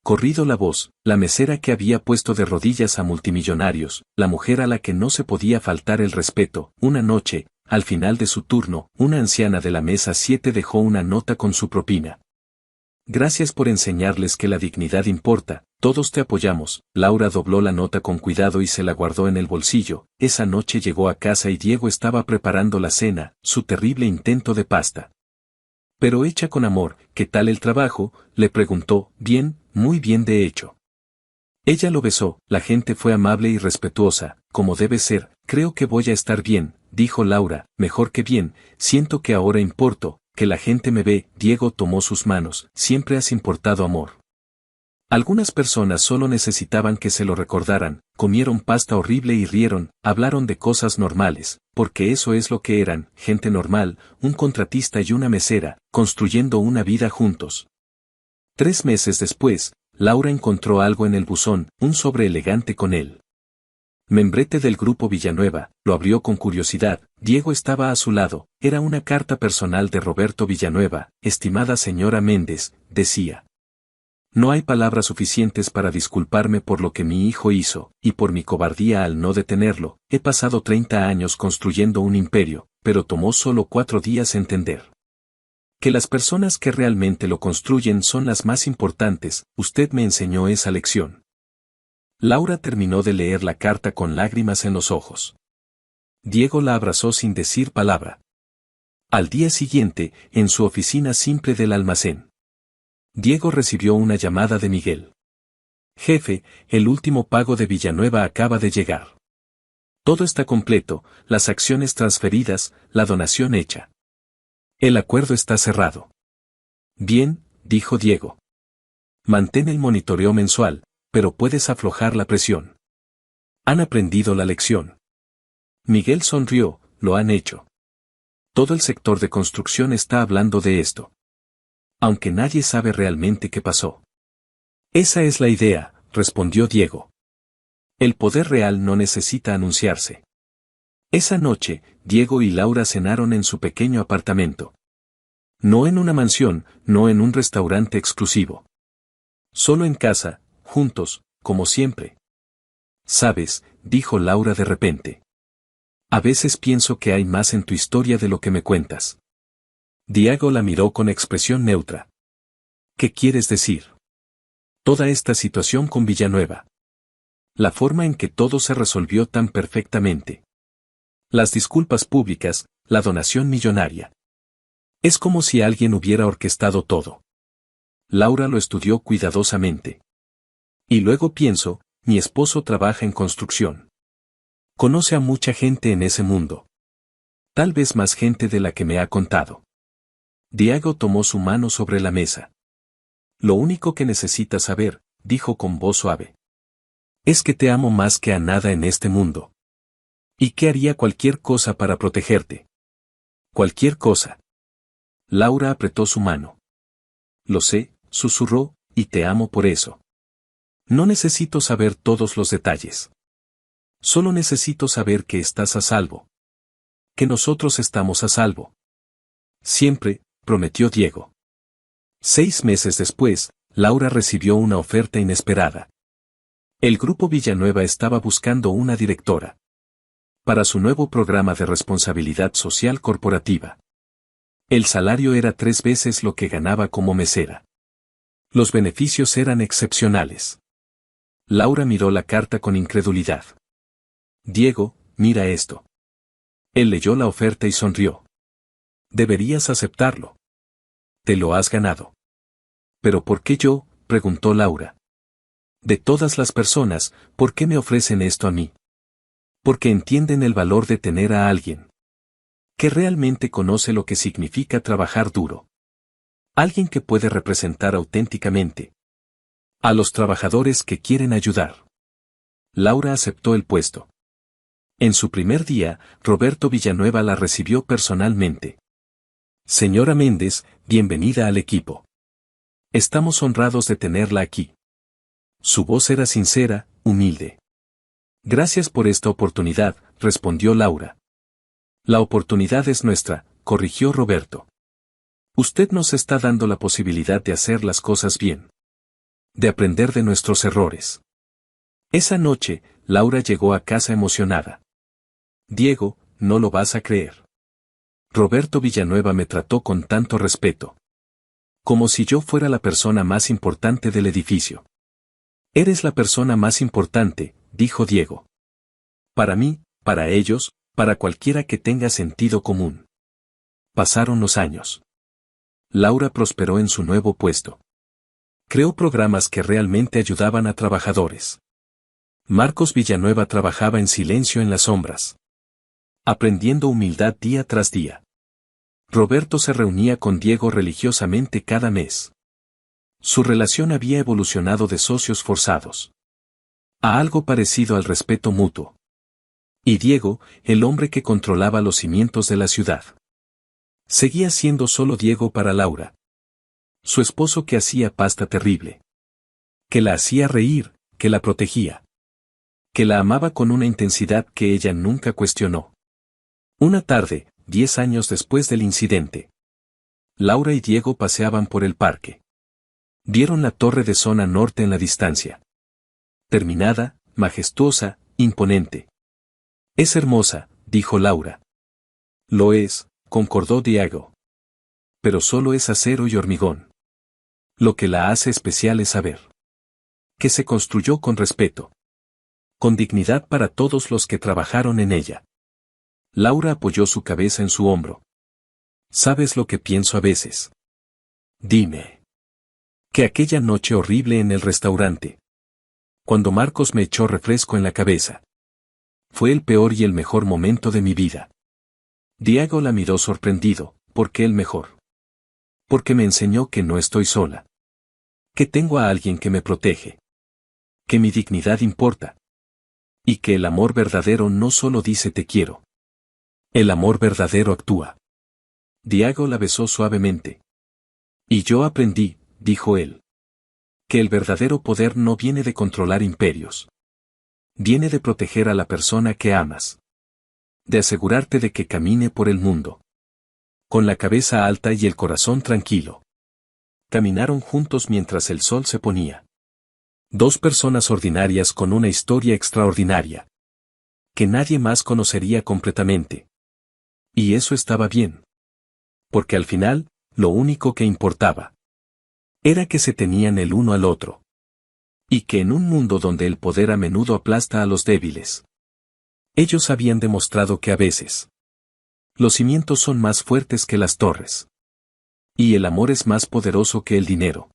corrido la voz, la mesera que había puesto de rodillas a multimillonarios, la mujer a la que no se podía faltar el respeto. Una noche, al final de su turno, una anciana de la mesa 7 dejó una nota con su propina. Gracias por enseñarles que la dignidad importa, todos te apoyamos. Laura dobló la nota con cuidado y se la guardó en el bolsillo. Esa noche llegó a casa y Diego estaba preparando la cena, su terrible intento de pasta. Pero hecha con amor. ¿Qué tal el trabajo?, le preguntó. Bien, muy bien de hecho. Ella lo besó, la gente fue amable y respetuosa, como debe ser. Creo que voy a estar bien, dijo Laura, mejor que bien, siento que ahora importo, que la gente me ve. Diego tomó sus manos, siempre has importado amor. Algunas personas solo necesitaban que se lo recordaran, comieron pasta horrible y rieron, hablaron de cosas normales, porque eso es lo que eran, gente normal, un contratista y una mesera, construyendo una vida juntos. 3 meses después, Laura encontró algo en el buzón, un sobre elegante con él. Membrete del Grupo Villanueva, lo abrió con curiosidad. Diego estaba a su lado, era una carta personal de Roberto Villanueva. Estimada señora Méndez, decía. No hay palabras suficientes para disculparme por lo que mi hijo hizo, y por mi cobardía al no detenerlo. He pasado 30 años construyendo un imperio, pero tomó solo 4 días entender. Que las personas que realmente lo construyen son las más importantes. Usted me enseñó esa lección. Laura terminó de leer la carta con lágrimas en los ojos. Diego la abrazó sin decir palabra. Al día siguiente, en su oficina simple del almacén, Diego recibió una llamada de Miguel. Jefe, el último pago de Villanueva acaba de llegar. Todo está completo, las acciones transferidas, la donación hecha. El acuerdo está cerrado. Bien, dijo Diego. Mantén el monitoreo mensual, pero puedes aflojar la presión. Han aprendido la lección. Miguel sonrió, lo han hecho. Todo el sector de construcción está hablando de esto. Aunque nadie sabe realmente qué pasó. Esa es la idea, respondió Diego. El poder real no necesita anunciarse. Esa noche, Diego y Laura cenaron en su pequeño apartamento. No en una mansión, no en un restaurante exclusivo. Solo en casa, juntos, como siempre. Sabes, dijo Laura de repente. A veces pienso que hay más en tu historia de lo que me cuentas. Diego la miró con expresión neutra. ¿Qué quieres decir? Toda esta situación con Villanueva. La forma en que todo se resolvió tan perfectamente. Las disculpas públicas, la donación millonaria. Es como si alguien hubiera orquestado todo. Laura lo estudió cuidadosamente. Y luego pienso, mi esposo trabaja en construcción. Conoce a mucha gente en ese mundo. Tal vez más gente de la que me ha contado. Diego tomó su mano sobre la mesa. Lo único que necesitas saber, dijo con voz suave, es que te amo más que a nada en este mundo. Y que haría cualquier cosa para protegerte. Cualquier cosa. Laura apretó su mano. Lo sé, susurró, y te amo por eso. No necesito saber todos los detalles. Solo necesito saber que estás a salvo. Que nosotros estamos a salvo. Siempre, prometió Diego. 6 meses después, Laura recibió una oferta inesperada. El Grupo Villanueva estaba buscando una directora. Para su nuevo programa de responsabilidad social corporativa. El salario era 3 veces lo que ganaba como mesera. Los beneficios eran excepcionales. Laura miró la carta con incredulidad. Diego, mira esto. Él leyó la oferta y sonrió. Deberías aceptarlo. Te lo has ganado. ¿Pero por qué yo?, preguntó Laura. De todas las personas, ¿por qué me ofrecen esto a mí? Porque entienden el valor de tener a alguien que realmente conoce lo que significa trabajar duro. Alguien que puede representar auténticamente a los trabajadores que quieren ayudar. Laura aceptó el puesto. En su primer día, Roberto Villanueva la recibió personalmente. Señora Méndez, bienvenida al equipo. Estamos honrados de tenerla aquí. Su voz era sincera, humilde. Gracias por esta oportunidad, respondió Laura. La oportunidad es nuestra, corrigió Roberto. Usted nos está dando la posibilidad de hacer las cosas bien. De aprender de nuestros errores. Esa noche, Laura llegó a casa emocionada. Diego, no lo vas a creer. Roberto Villanueva me trató con tanto respeto. Como si yo fuera la persona más importante del edificio. Eres la persona más importante, dijo Diego. Para mí, para ellos, para cualquiera que tenga sentido común. Pasaron los años. Laura prosperó en su nuevo puesto. Creó programas que realmente ayudaban a trabajadores. Marcos Villanueva trabajaba en silencio en las sombras, aprendiendo humildad día tras día. Roberto se reunía con Diego religiosamente cada mes. Su relación había evolucionado de socios forzados a algo parecido al respeto mutuo. Y Diego, el hombre que controlaba los cimientos de la ciudad, seguía siendo solo Diego para Laura. Su esposo que hacía pasta terrible, que la hacía reír, que la protegía, que la amaba con una intensidad que ella nunca cuestionó. Una tarde, 10 años después del incidente, Laura y Diego paseaban por el parque. Vieron la torre de zona norte en la distancia. Terminada, majestuosa, imponente. Es hermosa, dijo Laura. Lo es, concordó Diego. Pero solo es acero y hormigón. Lo que la hace especial es saber que se construyó con respeto, con dignidad para todos los que trabajaron en ella. Laura apoyó su cabeza en su hombro. ¿Sabes lo que pienso a veces? Dime. Que aquella noche horrible en el restaurante, cuando Marcos me echó refresco en la cabeza, fue el peor y el mejor momento de mi vida. Diego la miró sorprendido. ¿Por qué el mejor? Porque me enseñó que no estoy sola. Que tengo a alguien que me protege. Que mi dignidad importa. Y que el amor verdadero no solo dice te quiero. El amor verdadero actúa. Diego la besó suavemente. Y yo aprendí, dijo él, que el verdadero poder no viene de controlar imperios. Viene de proteger a la persona que amas. De asegurarte de que camine por el mundo con la cabeza alta y el corazón tranquilo. Caminaron juntos mientras el sol se ponía. Dos personas ordinarias con una historia extraordinaria, que nadie más conocería completamente. Y eso estaba bien. Porque al final, lo único que importaba era que se tenían el uno al otro. Y que en un mundo donde el poder a menudo aplasta a los débiles, ellos habían demostrado que a veces los cimientos son más fuertes que las torres. Y el amor es más poderoso que el dinero.